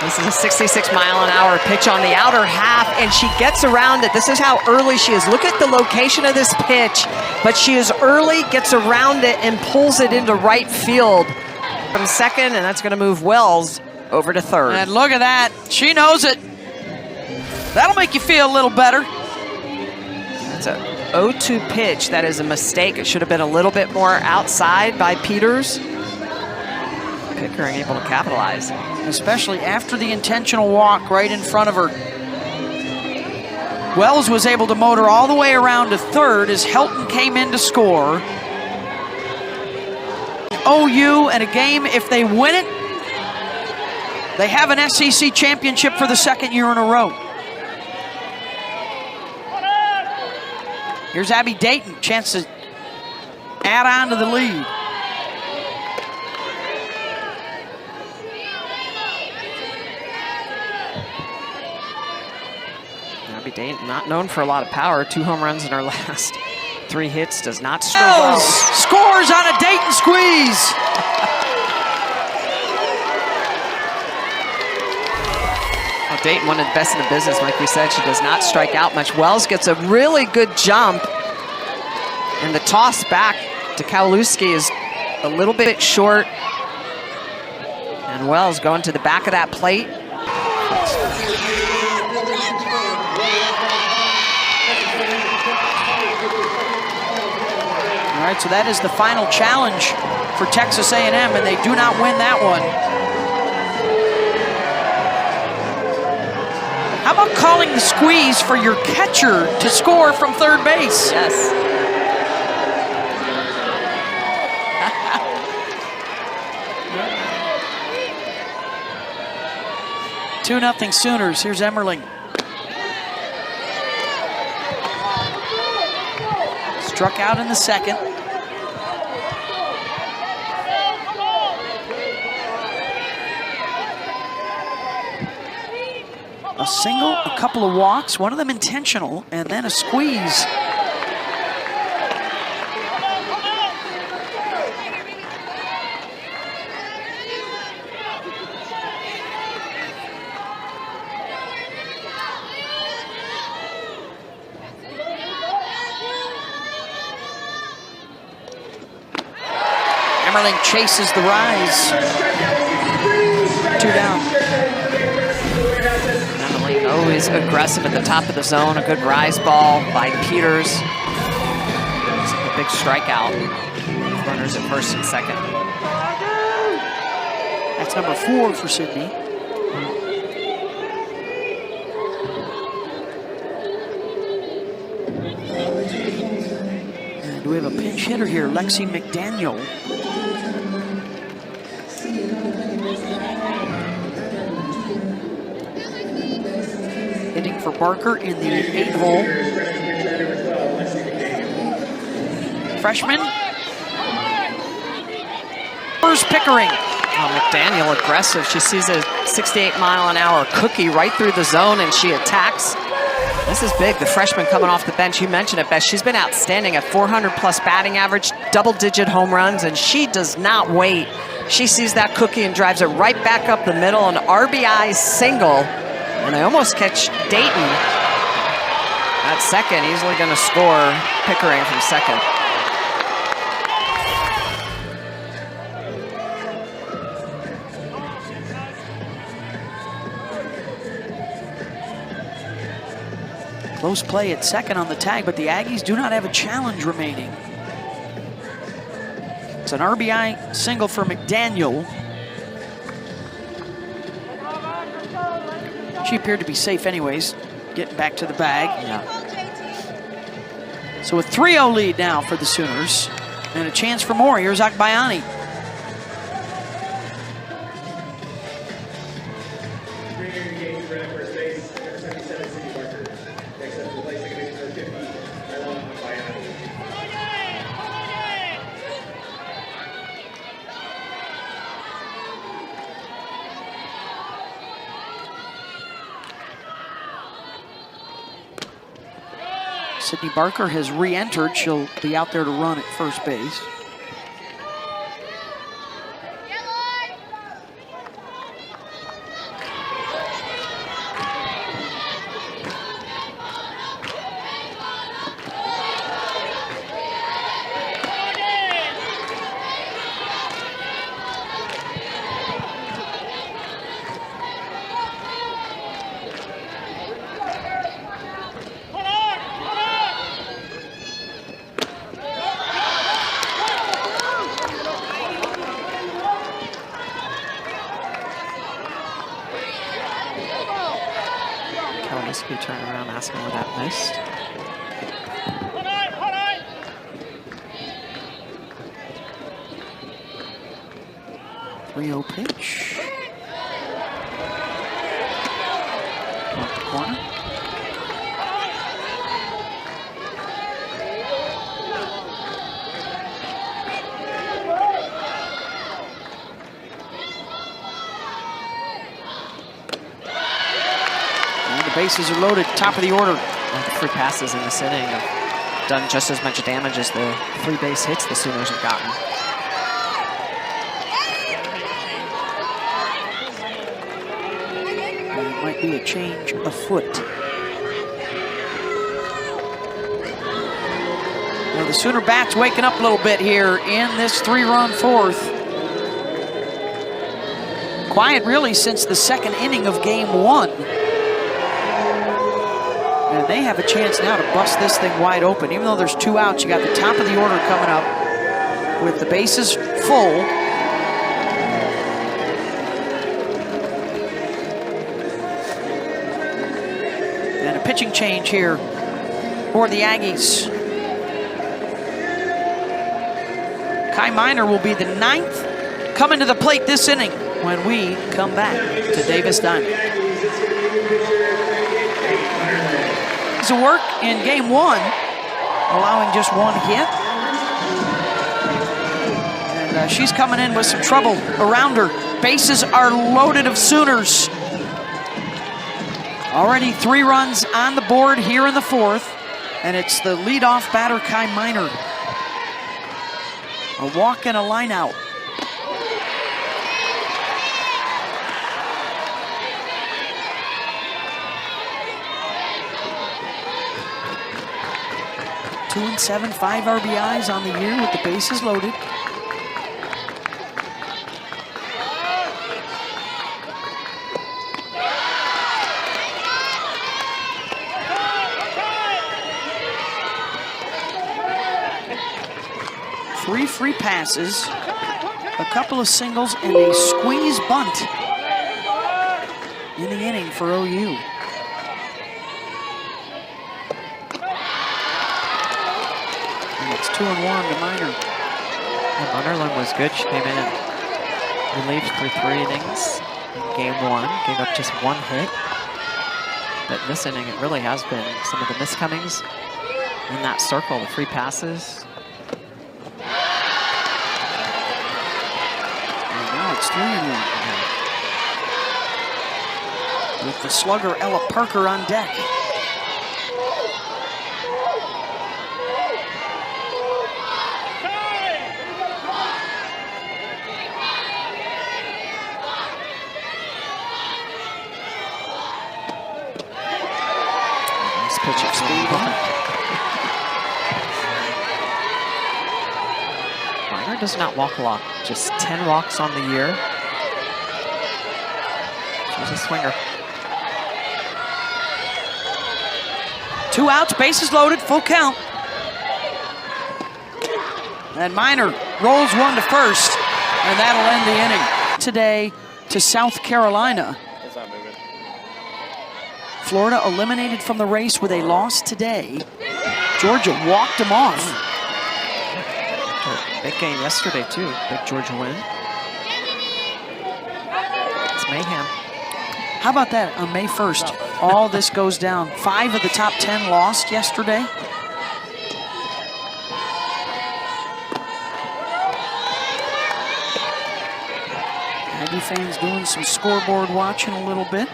This is a 66-mile-an-hour pitch on the outer half, and she gets around it. This is how early she is. Look at the location of this pitch, but she is early, gets around it, and pulls it into right field from second, and that's going to move Wells over to third. And look at that. She knows it. That'll make you feel a little better. That's a 0-2 pitch. That is a mistake. It should have been a little bit more outside by Peters. Pickering able to capitalize. Especially after the intentional walk right in front of her. Wells was able to motor all the way around to third as Helton came in to score. OU and a game, if they win it, they have an SEC championship for the 2nd year in a row. Here's Abby Dayton, chance to add on to the lead. Abby Dayton, not known for a lot of power. 2 home runs in her last 3 hits, does not score. Wells scores on a Dayton squeeze. Well, Dayton, one of the best in the business, like we said, she does not strike out much. Wells gets a really good jump, and the toss back to Kowalewski is a little bit short. And Wells going to the back of that plate. All right, so that is the final challenge for Texas A&M, and they do not win that one. How How about calling the squeeze for your catcher to score from third base? Yes. 2-0 Sooners. Here's Emmerling. Struck out in the second. A single, a couple of walks, one of them intentional, and then a squeeze. Emmerling chases the rise. 2 down. Emmerling always aggressive at the top of the zone. A good rise ball by Peters. A big strikeout. Runners at first and second. That's number 4 for Sydney. And we have a pinch hitter here, Lexi McDaniel. Hitting for Barker in the 8-hole. Freshman. First Pickering. Oh, McDaniel aggressive. She sees a 68-mile-an-hour cookie right through the zone, and she attacks. This is big. The freshman coming off the bench. You mentioned it, Beth. She's been outstanding at 400-plus batting average, double-digit home runs, and she does not wait. She sees that cookie and drives it right back up the middle. An RBI single. And I almost catch Dayton at second. Easily going to score Pickering from second. Close play at second on the tag, but the Aggies do not have a challenge remaining. It's an RBI single for McDaniel. She appeared to be safe anyways, getting back to the bag. Yeah. So a 3-0 lead now for the Sooners, and a chance for more. Here's Akbayani. Sydney Barker has re-entered. She'll be out there to run at first base. You turn around asking where that missed. .30 pitch. Off the corner. Bases are loaded, top of the order. Well, the free passes in this inning have done just as much damage as the free base hits the Sooners have gotten. And it might be a change afoot. Now the Sooner bats waking up a little bit here in this 3-run fourth. Quiet really since the second inning of game 1. And they have a chance now to bust this thing wide open. Even though there's 2 outs, you got the top of the order coming up with the bases full. pitching change here for the Aggies. Kai Minor will be the 9th coming to the plate this inning when we come back to Davis Diamond. To work in game 1, allowing just 1 hit. And she's coming in with some trouble around her. Bases are loaded of Sooners. Already 3 runs on the board here in the 4th, and it's the leadoff batter, Kai Minor. A walk and a line out. Two and 7, 5 RBIs on the year with the bases loaded. Three free passes, a couple of singles, and a squeeze bunt in the inning for OU. And it's 2-1 to Minor. And Munnerlin was good. She came in and relieved for 3 innings in game 1. Gave up just 1 hit. But this inning, it really has been some of the miscomings in that circle, the free passes. It's 3-1. With the slugger Ella Parker on deck. Nice pitch of speed. Minor does not walk a lot. Just 10 walks on the year. She's a swinger. 2 outs, bases loaded, full count. And Minor rolls 1 to first, and that'll end the inning. Today to South Carolina. Florida eliminated from the race with a loss today. Georgia walked them off. Big game yesterday, too. Big Georgia win. It's mayhem. How about that on May 1st? All this goes down. 5 of the top 10 lost yesterday. Aggie fans doing some scoreboard watching a little bit.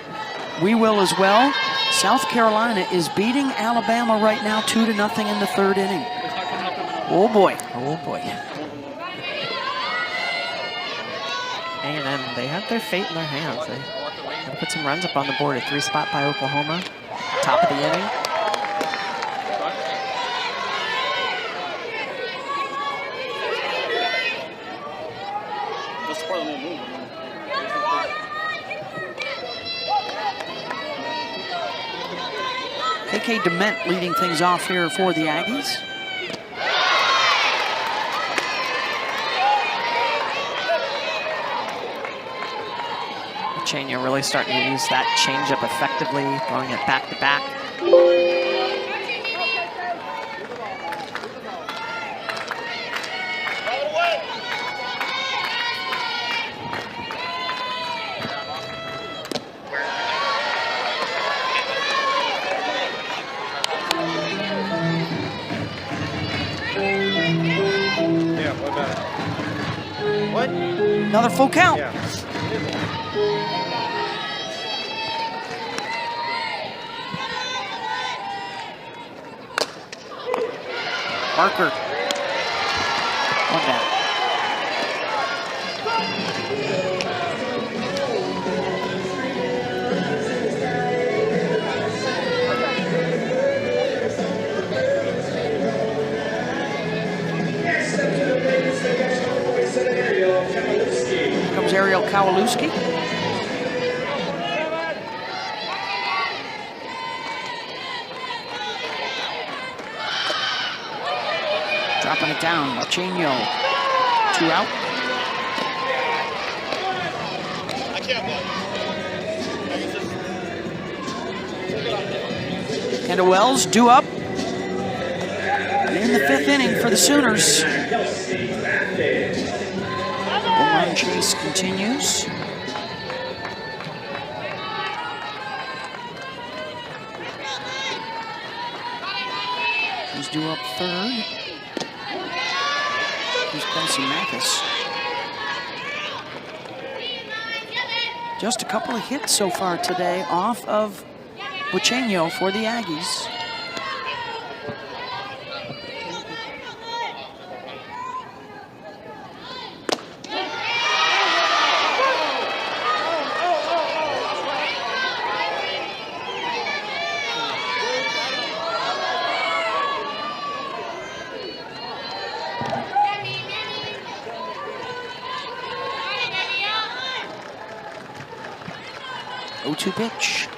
We will as well. South Carolina is beating Alabama right now 2-0 in the 3rd inning. Oh boy. Oh boy. A&M, they have their fate in their hands. They put some runs up on the board. A 3-spot by Oklahoma. Top of the inning. KK Dement leading things off here for the Aggies. Chania really starting to use that changeup effectively, throwing it back to back. What? Another full count. Yeah. Parker. 1 down. Here comes Ariel Kowalewski. Dropping it down, Marchenio. 2 out. Kendall Wells due up in the 5th inning for the Sooners. Home run chase continues. He's due up 3rd. Here's Kelsey Mathis. Just a couple of hits so far today off of Flau'Jae for the Aggies. Two pitch.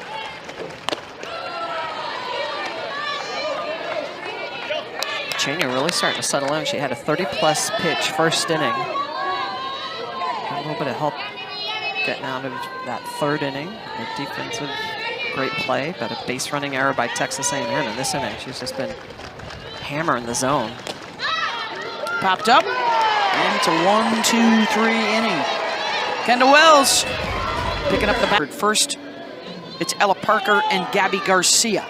Flau'Jae really starting to settle in. She had a 30-plus pitch first inning. A little bit of help getting out of that 3rd inning. A defensive great play, but a base running error by Texas A&M in this inning. She's just been hammering the zone. Popped up, and it's a 1-2-3 inning. Kendall Wells picking up the bat. First, it's Ella Parker and Gabby Garcia.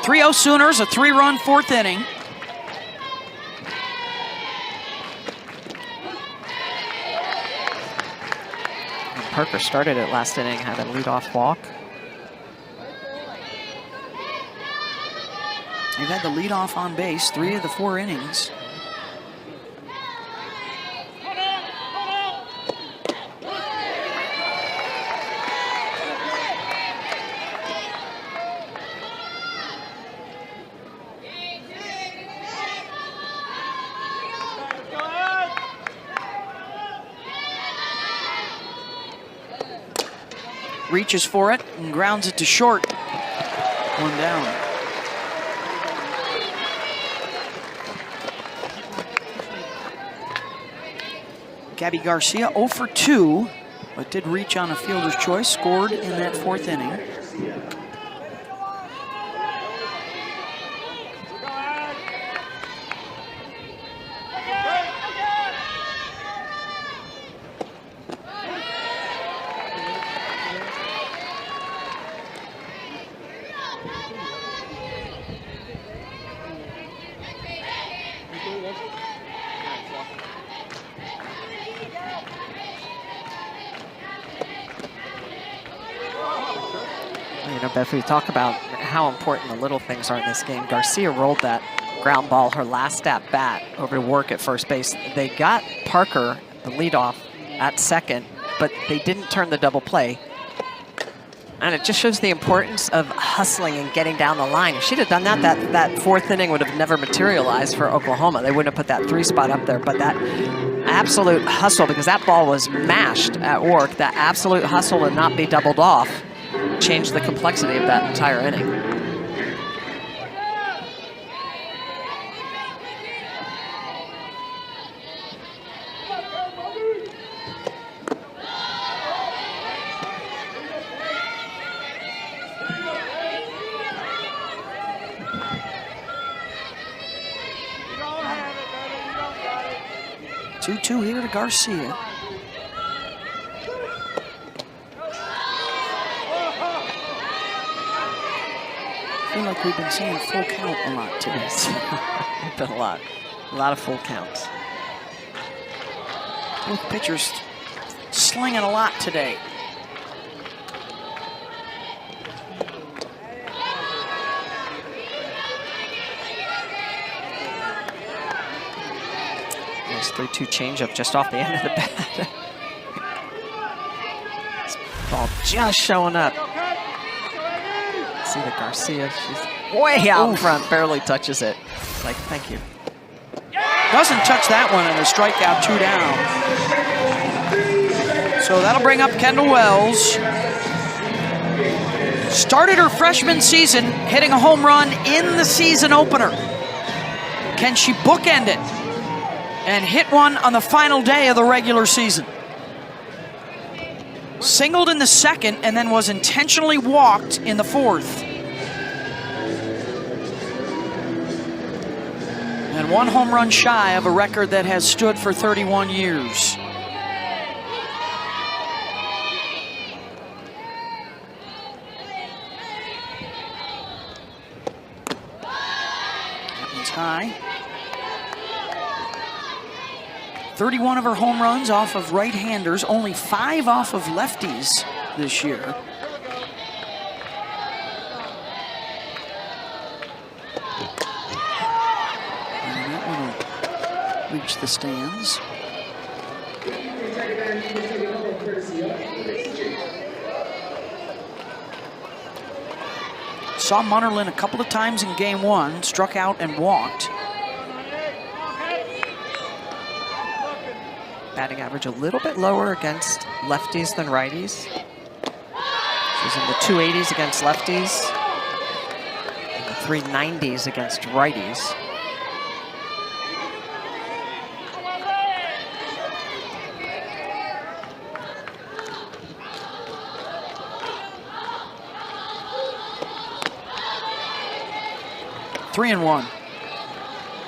3-0 Sooners, a 3-run 4th inning. And Parker started it last inning, had a leadoff walk. You've had the leadoff on base 3 of the 4 innings. Reaches for it and grounds it to short. 1 down. Gabby Garcia 0 for 2, but did reach on a fielder's choice, scored in that 4th inning. You know, Beth, we talk about how important the little things are in this game. Garcia rolled that ground ball, her last at bat, over to work at first base. They got Parker, the leadoff, at second, but they didn't turn the double play. And it just shows the importance of hustling and getting down the line. If she'd have done that, that 4th inning would have never materialized for Oklahoma. They wouldn't have put that 3 spot up there, but that absolute hustle, because that ball was mashed at work, that absolute hustle to not be doubled off changed the complexity of that entire inning. Two here to Garcia. I feel like we've been seeing full count a lot today. Been a lot of full counts. Both pitchers slinging a lot today. Nice 3-2 changeup just off the end of the bat. This ball just showing up. See the Garcia, she's way out in front, barely touches it. It's like, thank you. Doesn't touch that one, and a strikeout, 2 down. So that'll bring up Kendall Wells. Started her freshman season hitting a home run in the season opener. Can she bookend it and hit one on the final day of the regular season? Singled in the 2nd and then was intentionally walked in the 4th. and 1 home run shy of a record that has stood for 31 years. That one's high. 31 of her home runs off of right-handers, only 5 off of lefties this year. And that one will reach the stands. Saw Munnerlyn a couple of times in game 1, struck out and walked. Batting average a little bit lower against lefties than righties. She's in the 280s against lefties, and the 390s against righties. Three and one.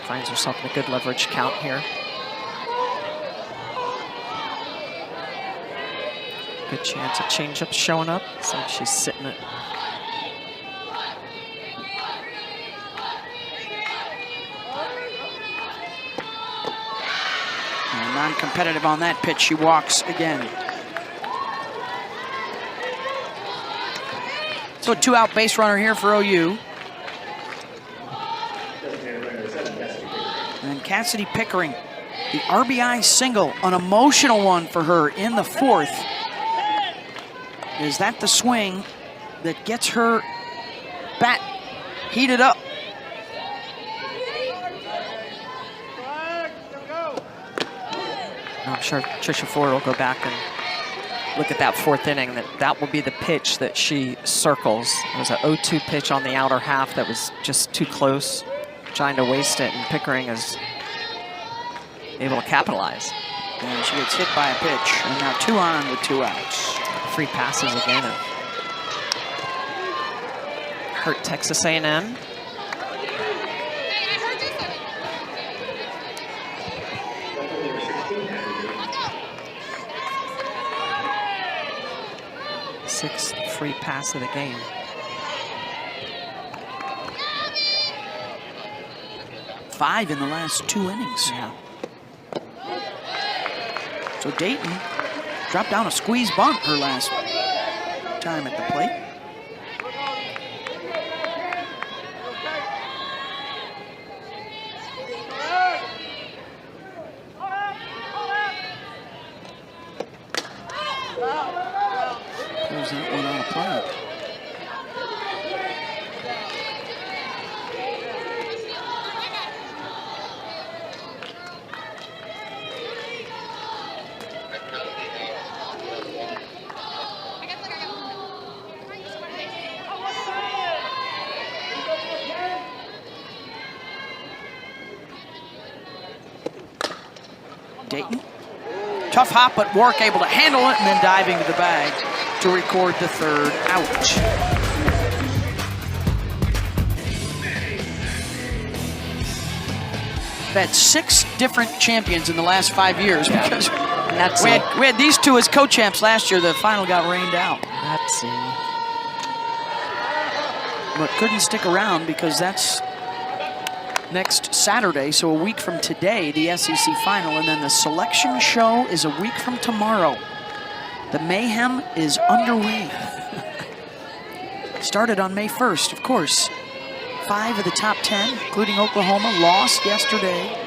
Finds herself in a good leverage count here. Good chance of changeup showing up. Looks like she's sitting it. Non-competitive on that pitch. She walks again. So a 2-out base runner here for OU. And Cassidy Pickering, the RBI single, an emotional one for her in the 4th. Is that the swing that gets her bat heated up? I'm sure Tricia Ford will go back and look at that 4th inning. That will be the pitch that she circles. It was an 0-2 pitch on the outer half that was just too close, trying to waste it, and Pickering is able to capitalize. And she gets hit by a pitch, and now 2 on with 2 outs. Free passes again have hurt Texas A&M. Sixth free pass of the game. Five in the last 2 innings. Yeah. So Dayton dropped down a squeeze bunt her last time at the plate. Pulls that one out of play. Dayton, tough hop, but Warwick able to handle it and then diving to the bag to record the 3rd out. We've had 6 different champions in the last 5 years because we had these 2 as co-champs last year. The final got rained out. Let's see. But couldn't stick around because that's next Saturday, so a week from today, the SEC final, and then the selection show is a week from tomorrow. The mayhem is underway. Started on May 1st, of course. 5 of the top 10, including Oklahoma, lost yesterday.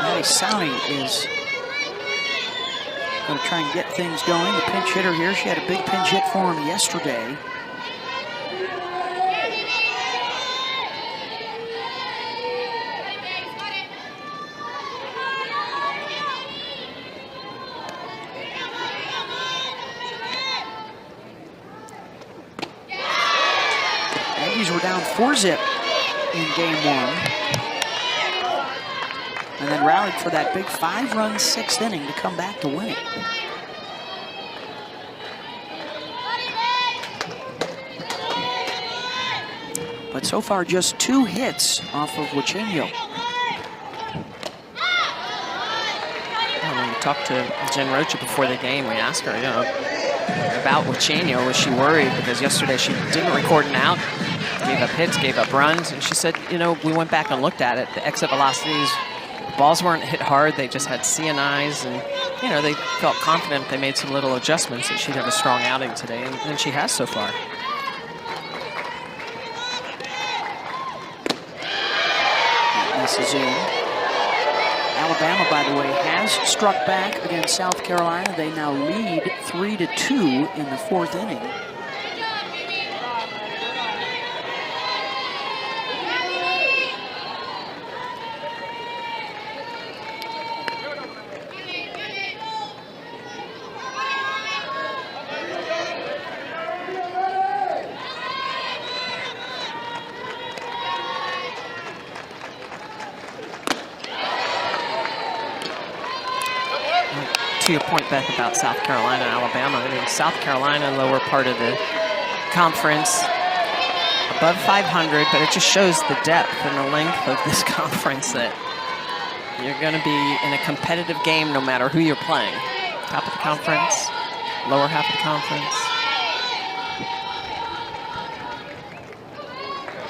Maddie Sowney is going to try and get things going. The pinch hitter here, she had a big pinch hit for him yesterday. Aggies were down 4-zip in game 1. And then rallied for that big 5-run 6th inning to come back to win it. So far, just 2 hits off of Flau'Jae. When we talked to Jen Rocha before the game, we asked her, about Flau'Jae. Was she worried? Because yesterday she didn't record an out, gave up hits, gave up runs, and she said, we went back and looked at it. The exit velocities, balls weren't hit hard. They just had CNIs, and they felt confident. They made some little adjustments that she'd have a strong outing today, and she has so far. This is in. Alabama, by the way, has struck back against South Carolina. They now lead 3-2 in the 4th inning. To your point, Beth, about South Carolina and Alabama, South Carolina, lower part of the conference, above 500, but it just shows the depth and the length of this conference that you're going to be in a competitive game no matter who you're playing. Top of the conference, lower half of the conference.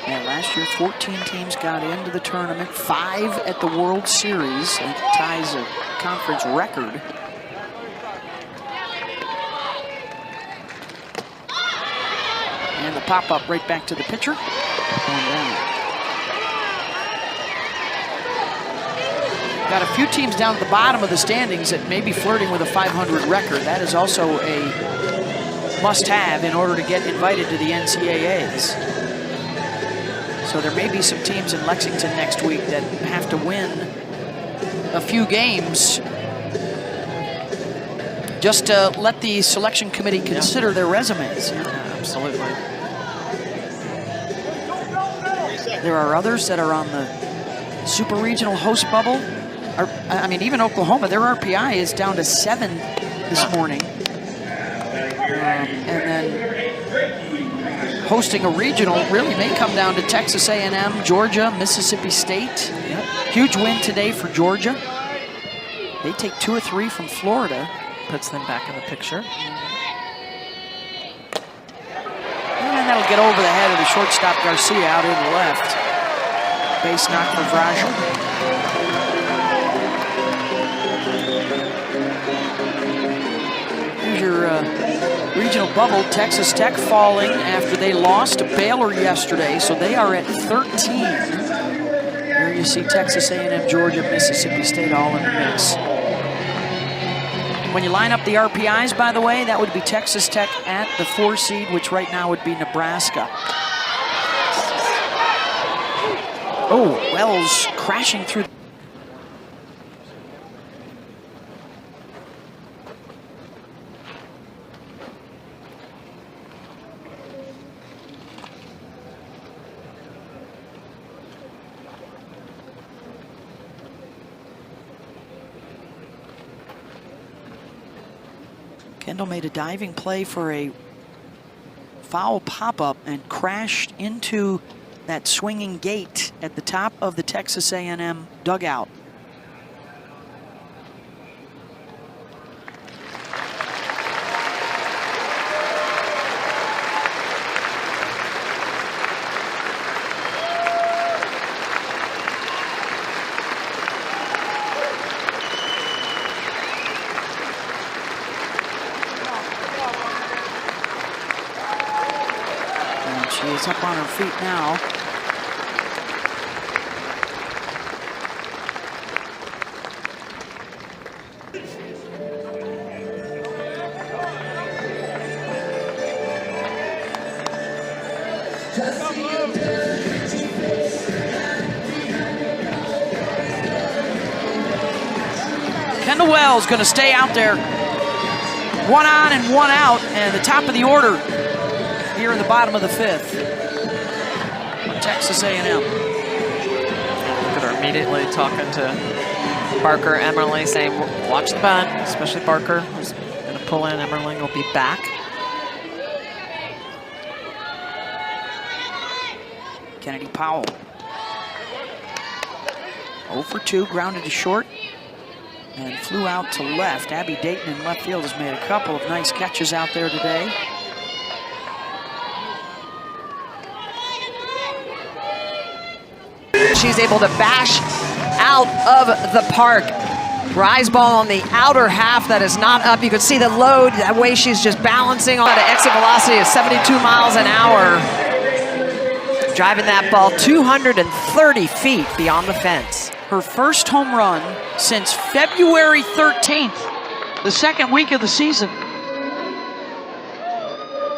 And last year, 14 teams got into the tournament, 5 at the World Series. It ties a conference record. And the pop-up right back to the pitcher. Going down. Got a few teams down at the bottom of the standings that may be flirting with a 500 record. That is also a must-have in order to get invited to the NCAAs. So there may be some teams in Lexington next week that have to win a few games just to let the selection committee consider their resumes. Yeah, absolutely. There are others that are on the super regional host bubble. Even Oklahoma, their RPI is down to 7 this morning. And then hosting a regional really may come down to Texas A&M, Georgia, Mississippi State. Yep. Huge win today for Georgia. They take 2 or 3 from Florida. Puts them back in the picture. And that'll get over the head of the shortstop Garcia out in the left. Base knock for Flau'Jae. Here's your regional bubble. Texas Tech falling after they lost to Baylor yesterday, so they are at 13. There you see Texas A&M, Georgia, Mississippi State all in the mix. When you line up the RPIs, by the way, that would be Texas Tech at the 4 seed, which right now would be Nebraska. Oh, Wells crashing through. Kendall made a diving play for a foul pop-up and crashed into that swinging gate at the top of the Texas A&M dugout. She's up on her feet now. Kendall Wells going to stay out there. 1 on and 1 out, and the top of the order here in the bottom of the 5th. Texas A&M. Look at her immediately talking to Barker, Emmerling, saying, watch the bunt, especially Barker, who's going to pull in. Emmerling will be back. Kennedy Powell. 0 for 2, grounded to short, and flew out to left. Abby Dayton in left field has made a couple of nice catches out there today. She's able to bash out of the park. Rise ball on the outer half that is not up. You can see the load, that way she's just balancing on an exit velocity of 72 miles an hour. Driving that ball 230 feet beyond the fence. Her first home run since February 13th, the second week of the season.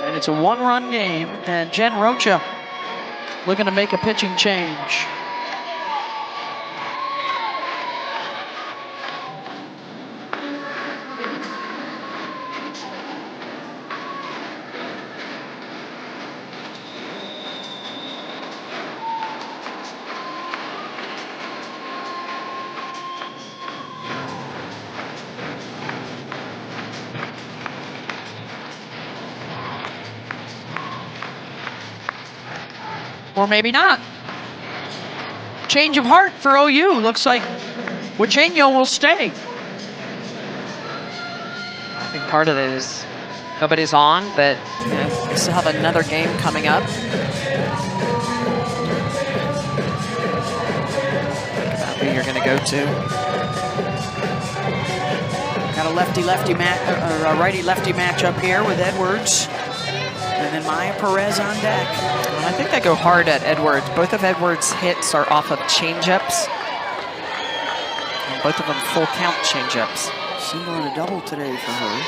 And it's a one-run game, and Jen Rocha looking to make a pitching change. Or maybe not. Change of heart for OU. Looks like Huizenga will stay. I think part of it is nobody's on, but you know, we still have another game coming up. Think about who you're going to go to. Got a lefty-lefty match, or a righty-lefty matchup here with Edwards. And then Maya Perez on deck. I think they go hard at Edwards. Both of Edwards' hits are off of changeups. And both of them full count changeups. Single and a double today for her.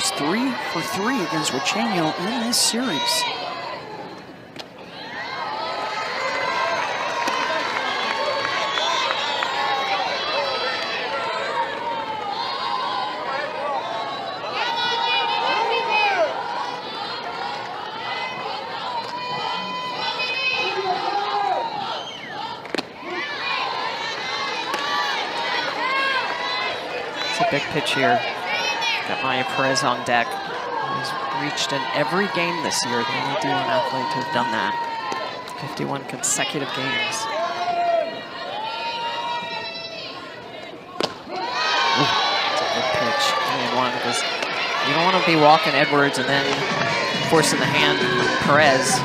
She's 3 for 3 against Huizenga in this series. It's a big pitch here. Got Maya Perez on deck. He's reached in every game this year. The only D1 athlete to have done that. 51 consecutive games. Ooh, that's a good pitch. You don't want to be walking Edwards and then forcing the hand Perez.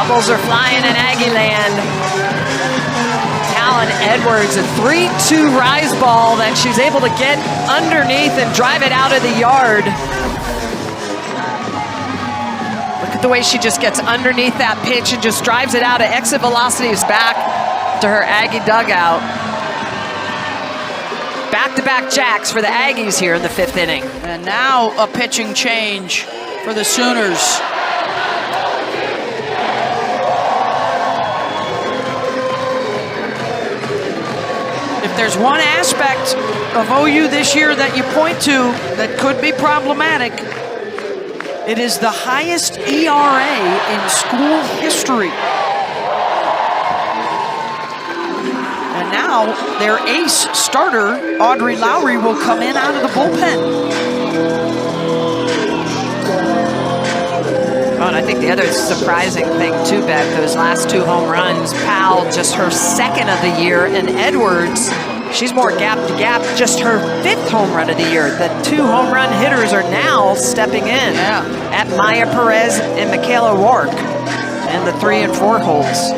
Bubbles are flying in Aggie land. Talon Edwards, a 3-2 rise ball that she's able to get underneath and drive it out of the yard. Look at the way she just gets underneath that pitch and just drives it out at exit velocities back to her Aggie dugout. Back-to-back jacks for the Aggies here in the 5th inning. And now a pitching change for the Sooners. If there's one aspect of OU this year that you point to that could be problematic, it is the highest ERA in school history. And now their ace starter, Audrey Lowry, will come in out of the bullpen. Oh, and I think the other surprising thing too, Beck, those last 2 home runs, Powell just her 2nd of the year, and Edwards, she's more gap to gap, just her 5th home run of the year. The 2 home run hitters are now stepping in at Maya Perez and Michaela Rourke in the 3 and 4 holes.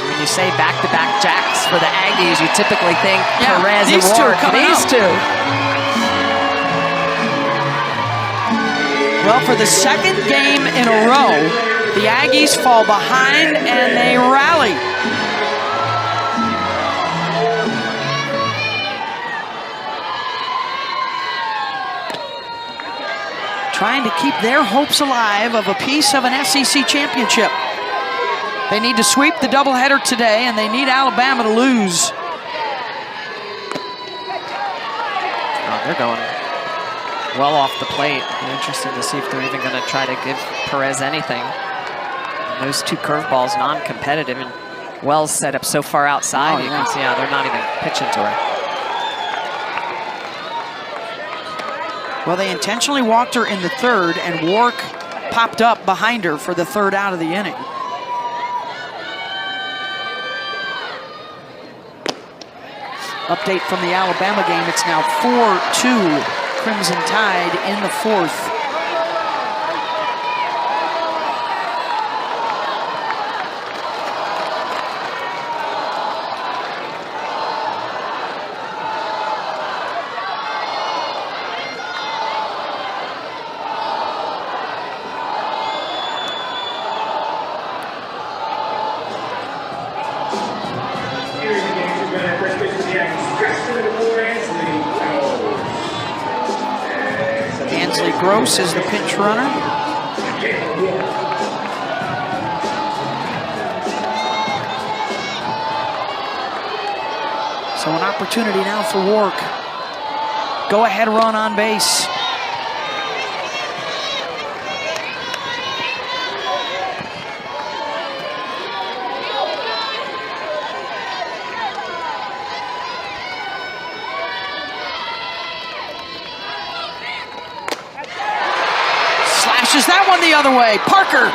When you say back back-to-back jacks for the Aggies. You typically think Perez and these two Ward. coming These up. two. Well, for the second game in a row, the Aggies fall behind and they rally. Trying to keep their hopes alive of a piece of an SEC championship. They need to sweep the doubleheader today, and they need Alabama to lose. Oh, they're going well off the plate. Interesting to see if they're even going to try to give Perez anything. And those two curveballs non-competitive, and Wells set up so far outside. You can see how they're not even pitching to her. Well, they intentionally walked her in the third, and Wark popped up behind her for the third out of the inning. Update from the Alabama game, it's now 4-2 Crimson Tide in the fourth. Gross is the pinch runner. So an opportunity now for Wark. Go ahead run on base. That one the other way. Parker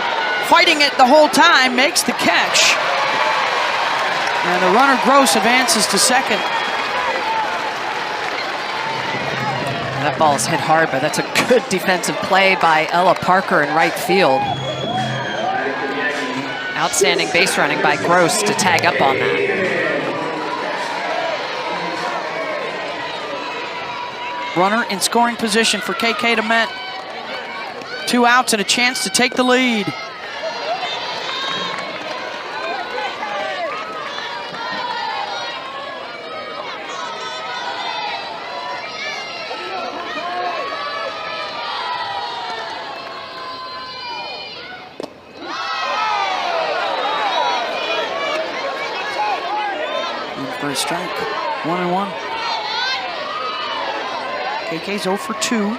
fighting it the whole time, makes the catch. And the runner Gross advances to second. That ball's hit hard, but that's a good defensive play by Ella Parker in right field. Outstanding base running by Gross to tag up on that. Runner in scoring position for KK DeMent. 2 outs and a chance to take the lead. In for a strike. 1-1. KK's 0 for 2.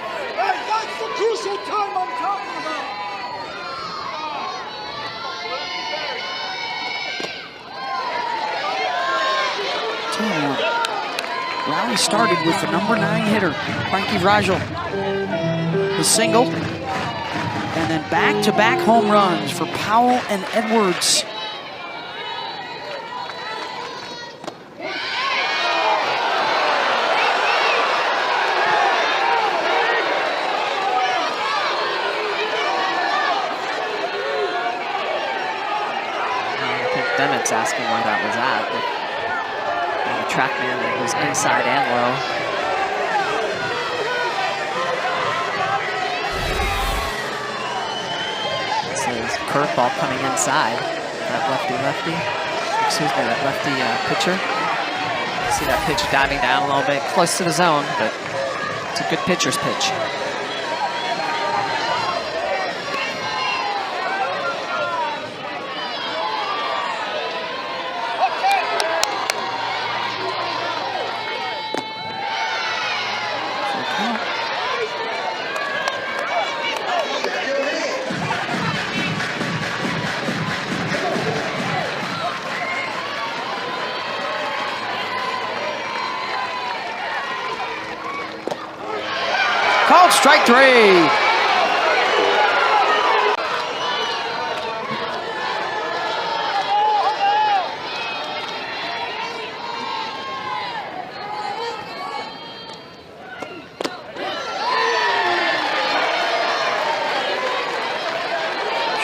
Rally started with the number 9 hitter, Frankie Vrajel. The single, and then back-to-back home runs for Powell and Edwards. I think Bennett's asking why that was at. Trackman that was inside and low. So this curveball coming inside. That lefty, excuse me, that lefty pitcher. See that pitch diving down a little bit, close to the zone, but it's a good pitcher's pitch. Called strike 3.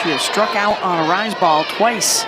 She has struck out on a rise ball twice.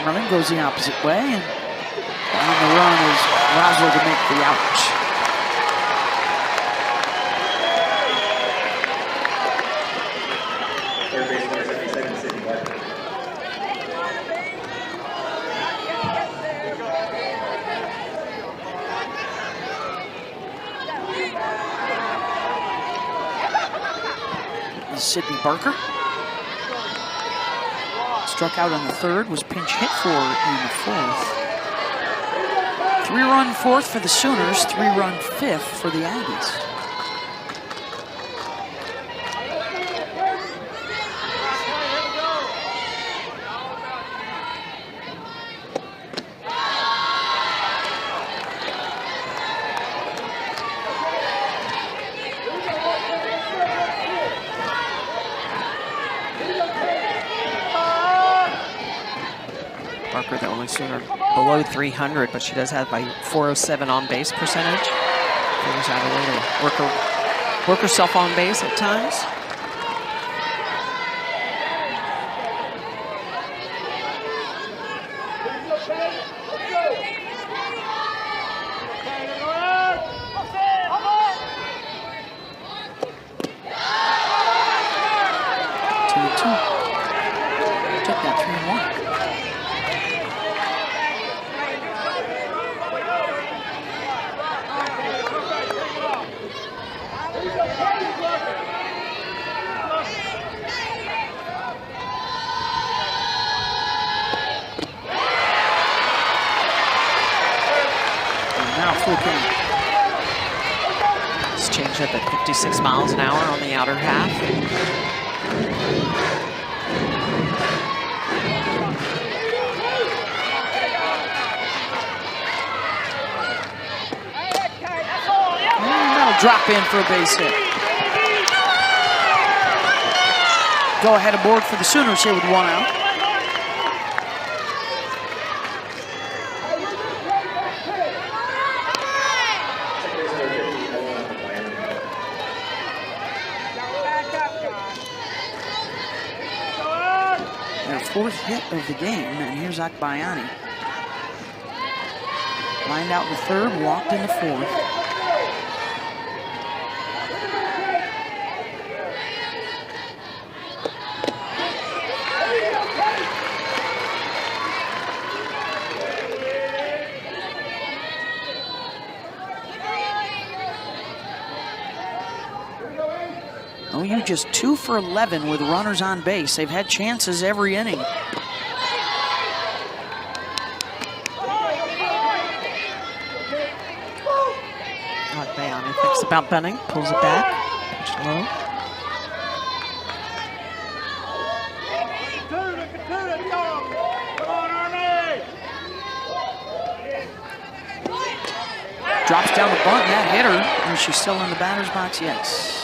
Hammerman goes the opposite way, and on the run is Rosler to make the out. Third base number 77, Sidney Barker. This is Sidney Barker. Struck out on the third, was pinch hit for in the fourth. 3-run fourth for the Sooners, 3-run fifth for the Aggies. Barker, the only Sooner below 300, but she does have a 407 on base percentage. Figures out a way to work herself on base at times. It's changed up at 56 miles an hour on the outer half. And that'll drop in for a base hit. Go ahead aboard for the Sooners here with 1 out. Fourth hit of the game, and here's Akbayani. Lined out in the third, walked in the fourth. OU just 2 for 11 with runners on base. They've had chances every inning. Bayani thinks about bunting, pulls it back, pitch low. Drops down the bunt, and that hit her. Is she still in the batter's box? Yes.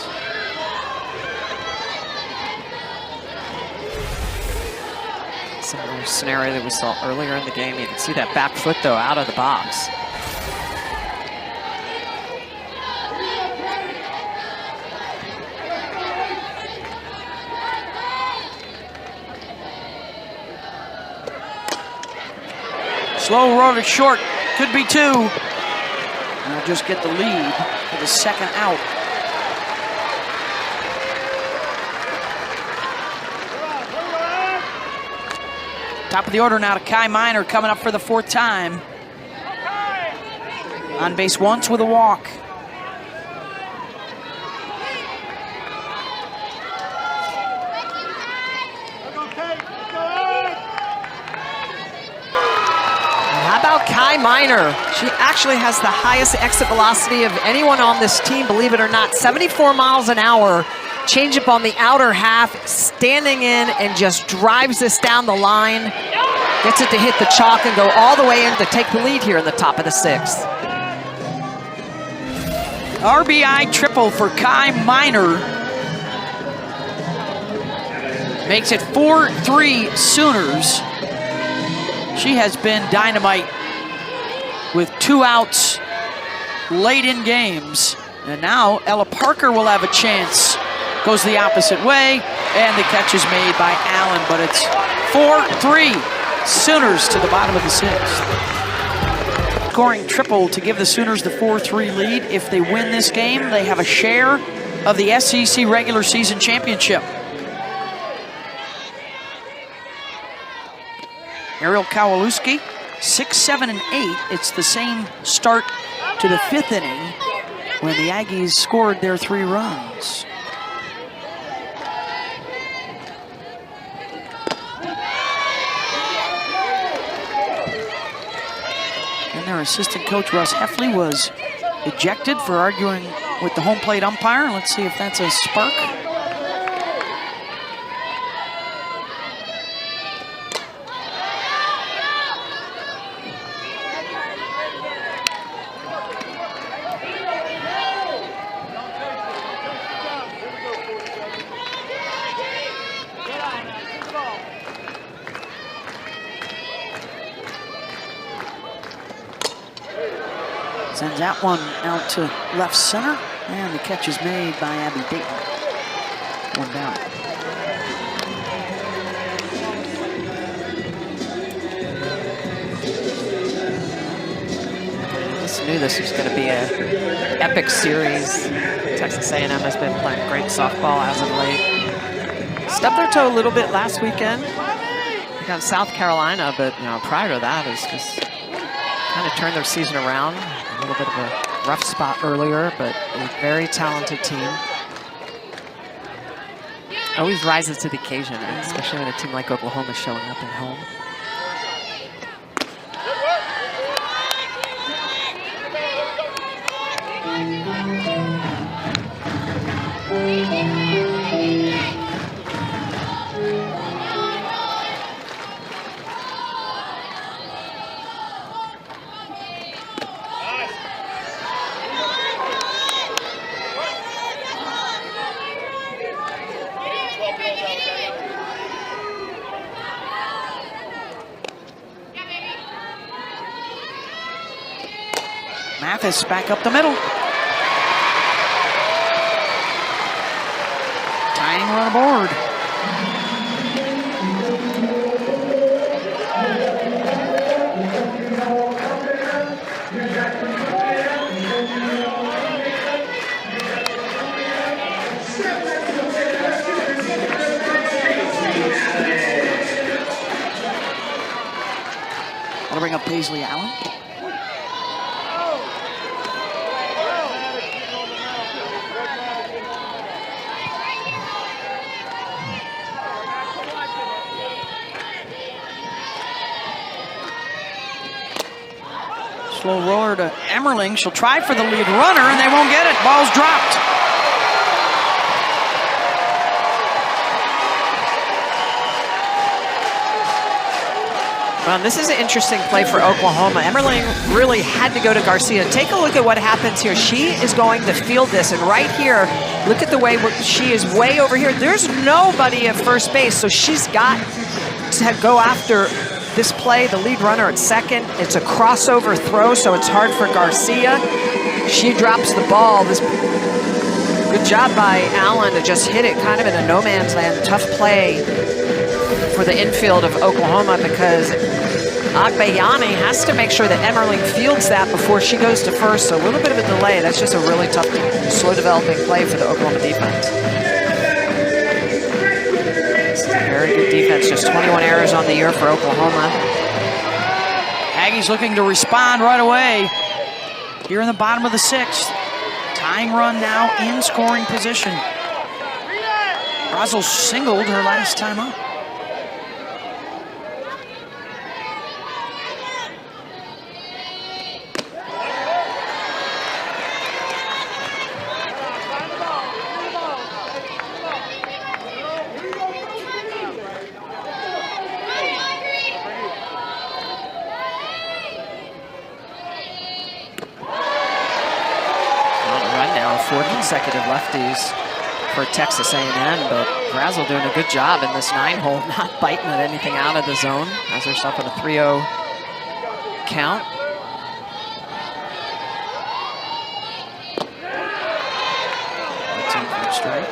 Similar scenario that we saw earlier in the game. You can see that back foot, though, out of the box. Slow roll it short. Could be 2. And they'll just get the lead for the second out. Top of the order now to Kai Miner, coming up for the 4th time. On base once with a walk. How about Kai Miner? She actually has the highest exit velocity of anyone on this team, believe it or not. 74 miles an hour. Changeup on the outer half, standing in and just drives this down the line. Gets it to hit the chalk and go all the way in to take the lead here in the top of the 6th. RBI triple for Kai Miner. Makes it 4-3 Sooners. She has been dynamite with 2 outs late in games. And now Ella Parker will have a chance. Goes the opposite way, and the catch is made by Allen, but it's 4-3 Sooners to the bottom of the 6th. Scoring triple to give the Sooners the 4-3 lead. If they win this game, they have a share of the SEC regular season championship. Ariel Kowalewski, 6, 7, and 8. It's the same start to the 5th inning when the Aggies scored their 3 runs. And their assistant coach, Russ Heffley, was ejected for arguing with the home plate umpire. Let's see if that's a spark. Sends that one out to left center, and the catch is made by Abby Dayton. 1 down. Just knew this was going to be an epic series. Texas A&M has been playing great softball as of late. Stubbed their toe a little bit last weekend against South Carolina, but prior to that, it's just kind of turned their season around. A little bit of a rough spot earlier, but a very talented team. Always rises to the occasion, especially when a team like Oklahoma is showing up at home. Mathis back up the middle. Tying run aboard. That'll bring up Paisley Allen. Slow roller to Emmerling. She'll try for the lead runner, and they won't get it. Ball's dropped. Well, this is an interesting play for Oklahoma. Emmerling really had to go to Garcia. Take a look at what happens here. She is going to field this, and right here, look at the way she is way over here. There's nobody at first base, so she's got to go after this play, the lead runner at second. It's a crossover throw, so it's hard for Garcia. She drops the ball. Good job by Allen to just hit it kind of in a no man's land. Tough play for the infield of Oklahoma because Agbayani has to make sure that Emmerling fields that before she goes to first. So a little bit of a delay. That's just a really tough, slow developing play for the Oklahoma defense. Very good defense, just 21 errors on the year for Oklahoma. Aggies looking to respond right away here in the bottom of the 6th. Tying run now in scoring position. Brazel singled her last time up. Four consecutive lefties for Texas A&M, but Brazel doing a good job in this 9-hole, not biting at anything out of the zone. Has herself in a 3-0 count. That's in for a strike.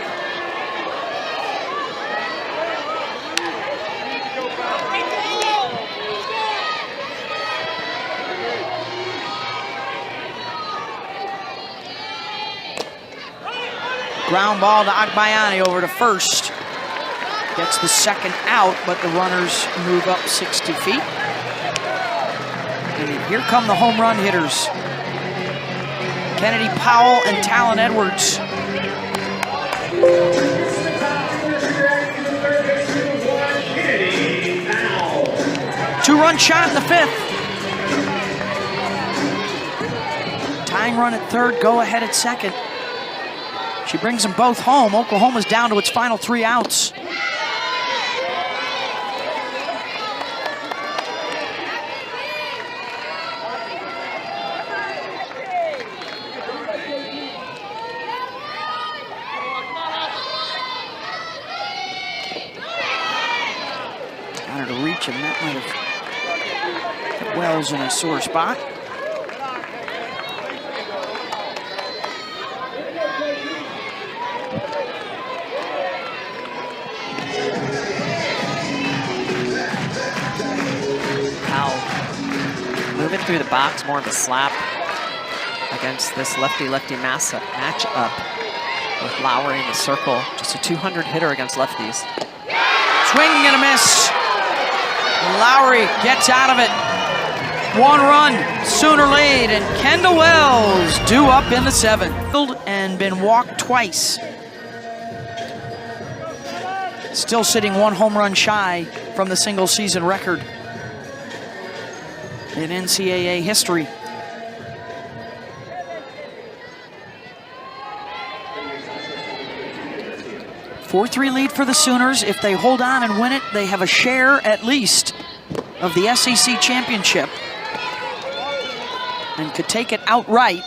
Ground ball to Agbayani over to first. Gets the second out, but the runners move up 60 feet. And here come the home run hitters. Kennedy Powell and Talon Edwards. Two-run shot in the fifth. Tying run at third, go ahead at second. She brings them both home. Oklahoma's down to its final 3 outs. Wanted to reach him, that might have put Wells in a sore spot. Moving through the box, more of a slap against this lefty-lefty matchup with Lowry in the circle. Just a 200 hitter against lefties. Swing and a miss. Lowry gets out of it. 1 run, Sooner lead, and Kendall Wells due up in the 7th. And been walked twice. Still sitting 1 home run shy from the single season record in NCAA history. .43 lead for the Sooners. If they hold on and win it, they have a share at least of the SEC championship and could take it outright.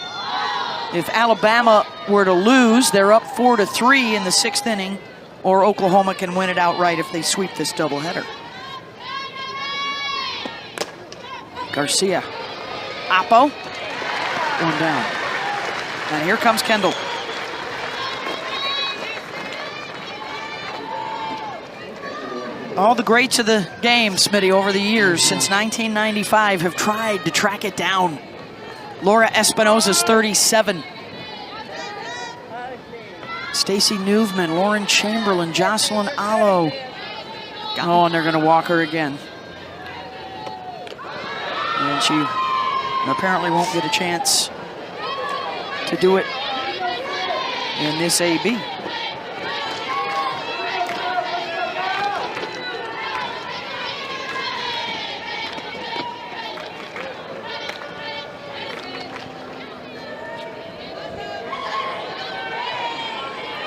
If Alabama were to lose, they're up 4-3 in the 6th inning, or Oklahoma can win it outright if they sweep this doubleheader. Garcia, Oppo, 1 down. And here comes Kendall. All the greats of the game, Smitty, over the years since 1995 have tried to track it down. Laura Espinosa's 37. Stacy Newman, Lauren Chamberlain, Jocelyn Allo. Oh, and they're going to walk her again. And she apparently won't get a chance to do it in this AB.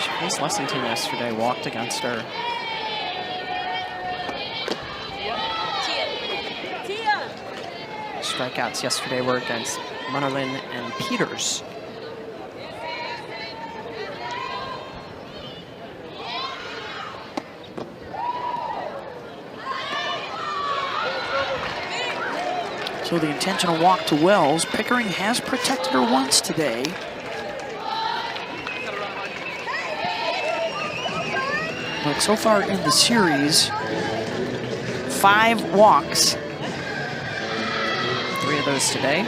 She faced Lexington yesterday, walked against her. Strikeouts yesterday were against Munnerlin and Peters. So the intentional walk to Wells. Pickering has protected her once today. But so far in the series, 5 walks. 3 of those today.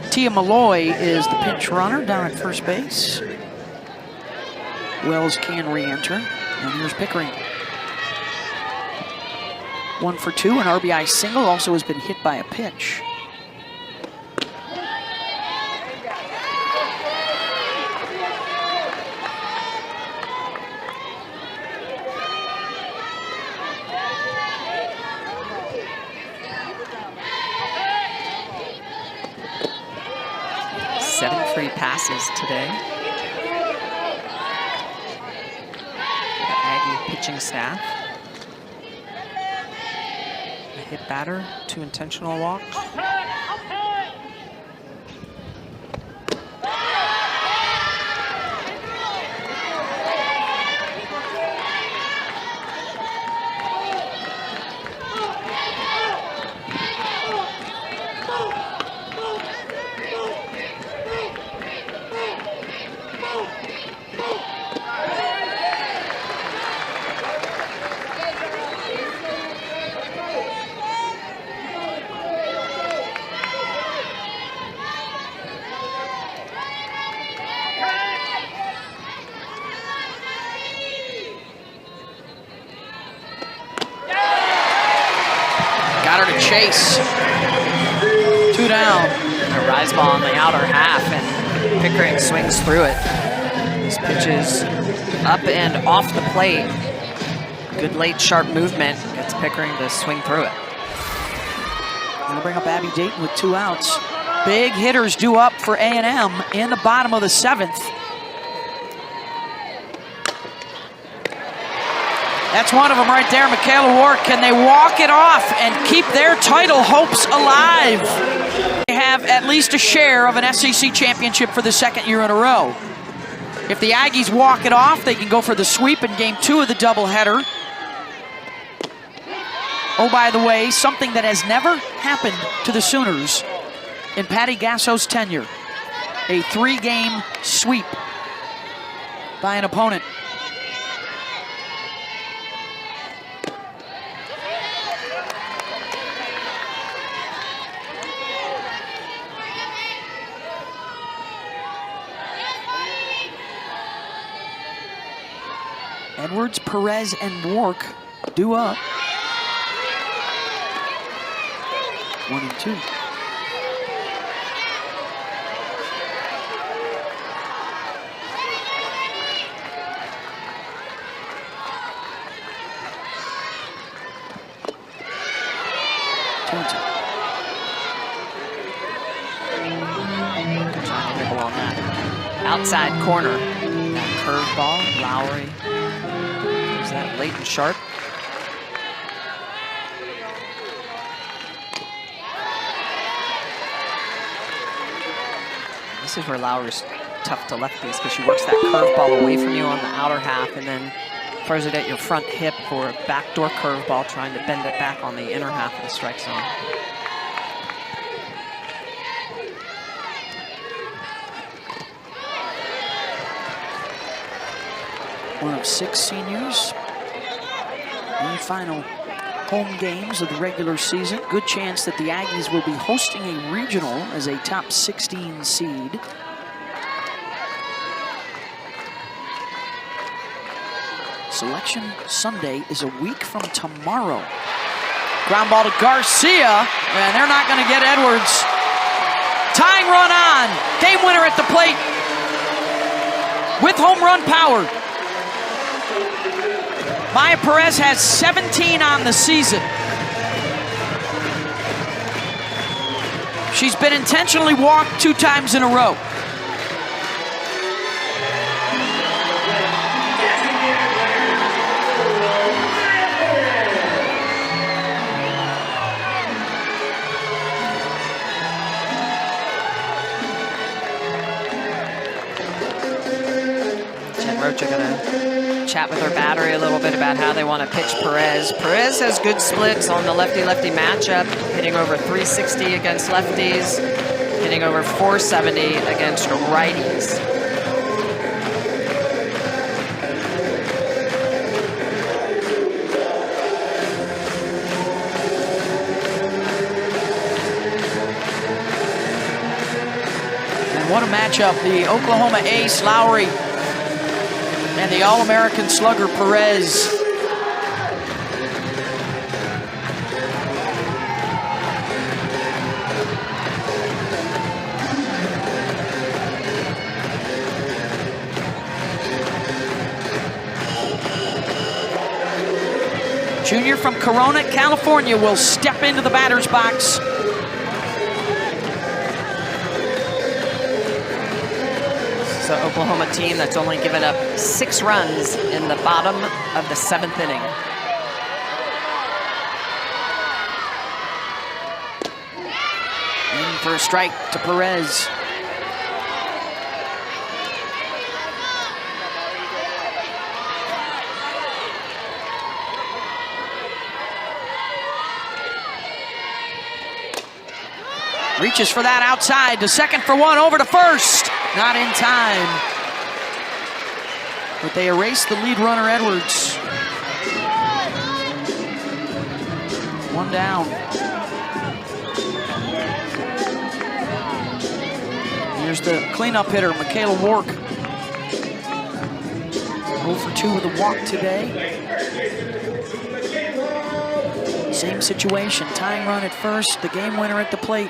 Tia Malloy is the pinch runner down at first base. Wells can re-enter. And here's Pickering. 1 for 2, an RBI single, also has been hit by a pitch. Passes today. The Aggie pitching staff. A hit batter, 2 intentional walks. Got her to chase. 2 down. A rise ball on the outer half, and Pickering swings through it. This pitch is up and off the plate. Good late sharp movement. Gets Pickering to swing through it. Gonna bring up Abby Dayton with 2 outs. Big hitters due up for A&M in the bottom of the 7th. That's one of them right there, Michaela Ward. Can they walk it off and keep their title hopes alive? They have at least a share of an SEC championship for the 2nd year in a row. If the Aggies walk it off, they can go for the sweep in game 2 of the doubleheader. Oh, by the way, something that has never happened to the Sooners in Patty Gasso's tenure. A 3-game sweep by an opponent. Edwards, Perez, and Wark due up. 1 and 2. Nibble on that outside corner. That curveball, Lowry. Is that late and sharp? This is where Lowry's tough to lefties because she works that curveball away from you on the outer half and then throws it at your front hip for a backdoor curveball, trying to bend it back on the inner half of the strike zone. One of 6 seniors in the final home games of the regular season. Good chance that the Aggies will be hosting a regional as a top 16 seed. Selection Sunday is a week from tomorrow. Ground ball to Garcia, and they're not going to get Edwards. Tying run on. Game winner at the plate with home run power. Maya Perez has 17 on the season. She's been intentionally walked 2 times in a row. Jen Rocha gonna chat with her battery a little bit about how they want to pitch Perez. Perez has good splits on the lefty-lefty matchup, hitting over 360 against lefties, hitting over 470 against righties. And what a matchup. The Oklahoma ace, Lowry, and the All-American slugger, Perez. Junior from Corona, California will step into the batter's box. So Oklahoma team that's only given up 6 runs in the bottom of the 7th inning. In for a strike to Perez. Reaches for that outside to second for 1, over to first. Not in time. But they erase the lead runner, Edwards. 1 down. Here's the cleanup hitter, Michaela Wark. 0 for 2 with a walk today. Same situation, tying run at first, the game winner at the plate.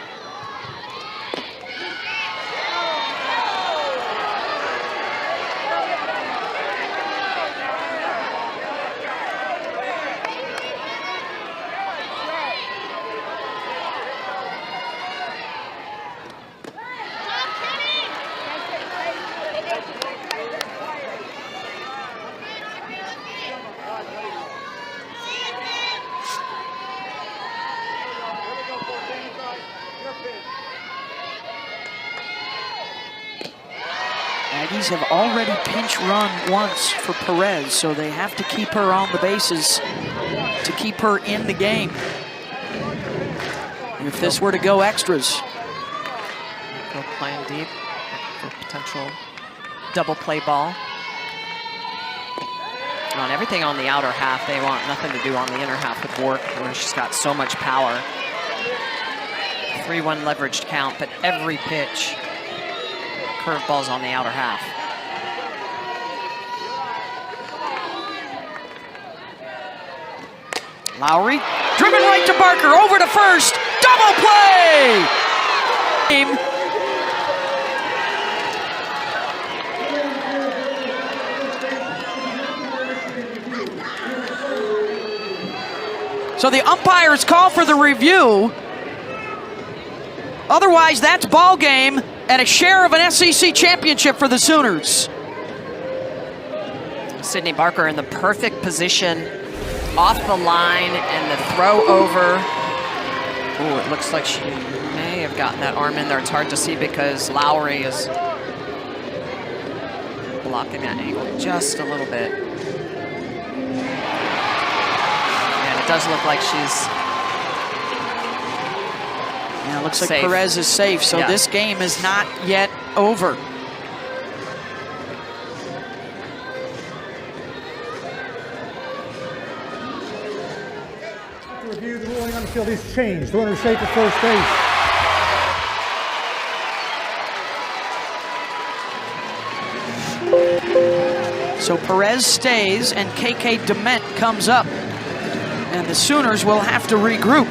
Aggies have already pinch run once for Perez, so they have to keep her on the bases to keep her in the game. If this were to go extras. Go playing deep for potential double play ball. On everything on the outer half, they want nothing to do on the inner half with work, where she's got so much power. 3-1 leveraged count, but every pitch, curveballs on the outer half. Lowry, driven right to Barker, over to first, double play! So the umpires call for the review. Otherwise, that's ball game and a share of an SEC championship for the Sooners. Sydney Barker in the perfect position off the line, and the throw over. Ooh, it looks like she may have gotten that arm in there. It's hard to see because Lowry is blocking that angle just a little bit. And it does look like she's Yeah, it looks like safe. Perez is safe, so Yeah. this game is not yet over. To review the ruling on the field is changed. The runner safe at first base. So Perez stays and KK Dement comes up. And the Sooners will have to regroup.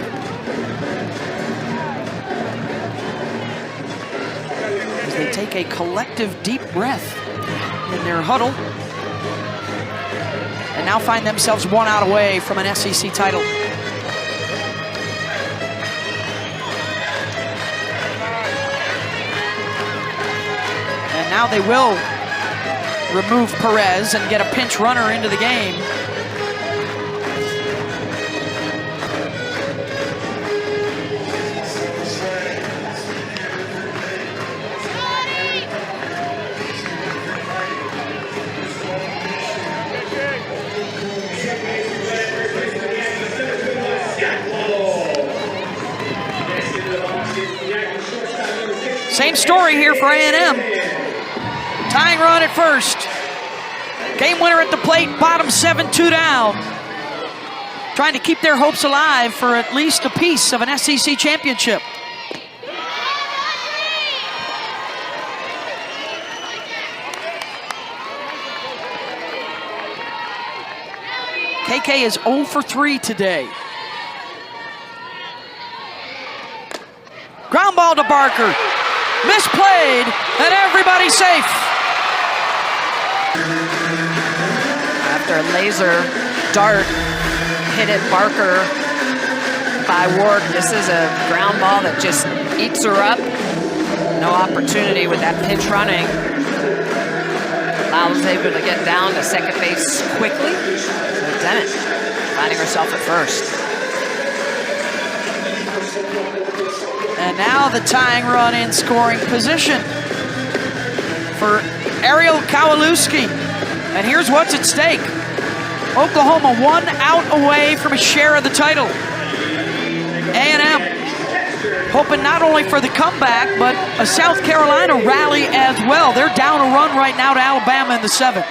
As they take a collective deep breath in their huddle. And now find themselves one out away from an SEC title. And now they will remove Perez and get a pinch runner into the game. Same story here for A&M. Tying run at first. Game winner at the plate, bottom 7-2 down. Trying to keep their hopes alive for at least a piece of an SEC championship. KK is 0 for 3 today. Ground ball to Barker. Misplayed, and everybody's safe. after a laser dart hit at Barker by Ward. This is a ground ball that just eats her up. No opportunity with that pitch running. Lau was able to get down to second base quickly. So Dennett finding herself at first. And now the tying run in scoring position for Ariel Kowalewski. And here's what's at stake. Oklahoma 1 out away from a share of the title. A&M hoping not only for the comeback, but a South Carolina rally as well. They're down a run right now to Alabama in the 7th.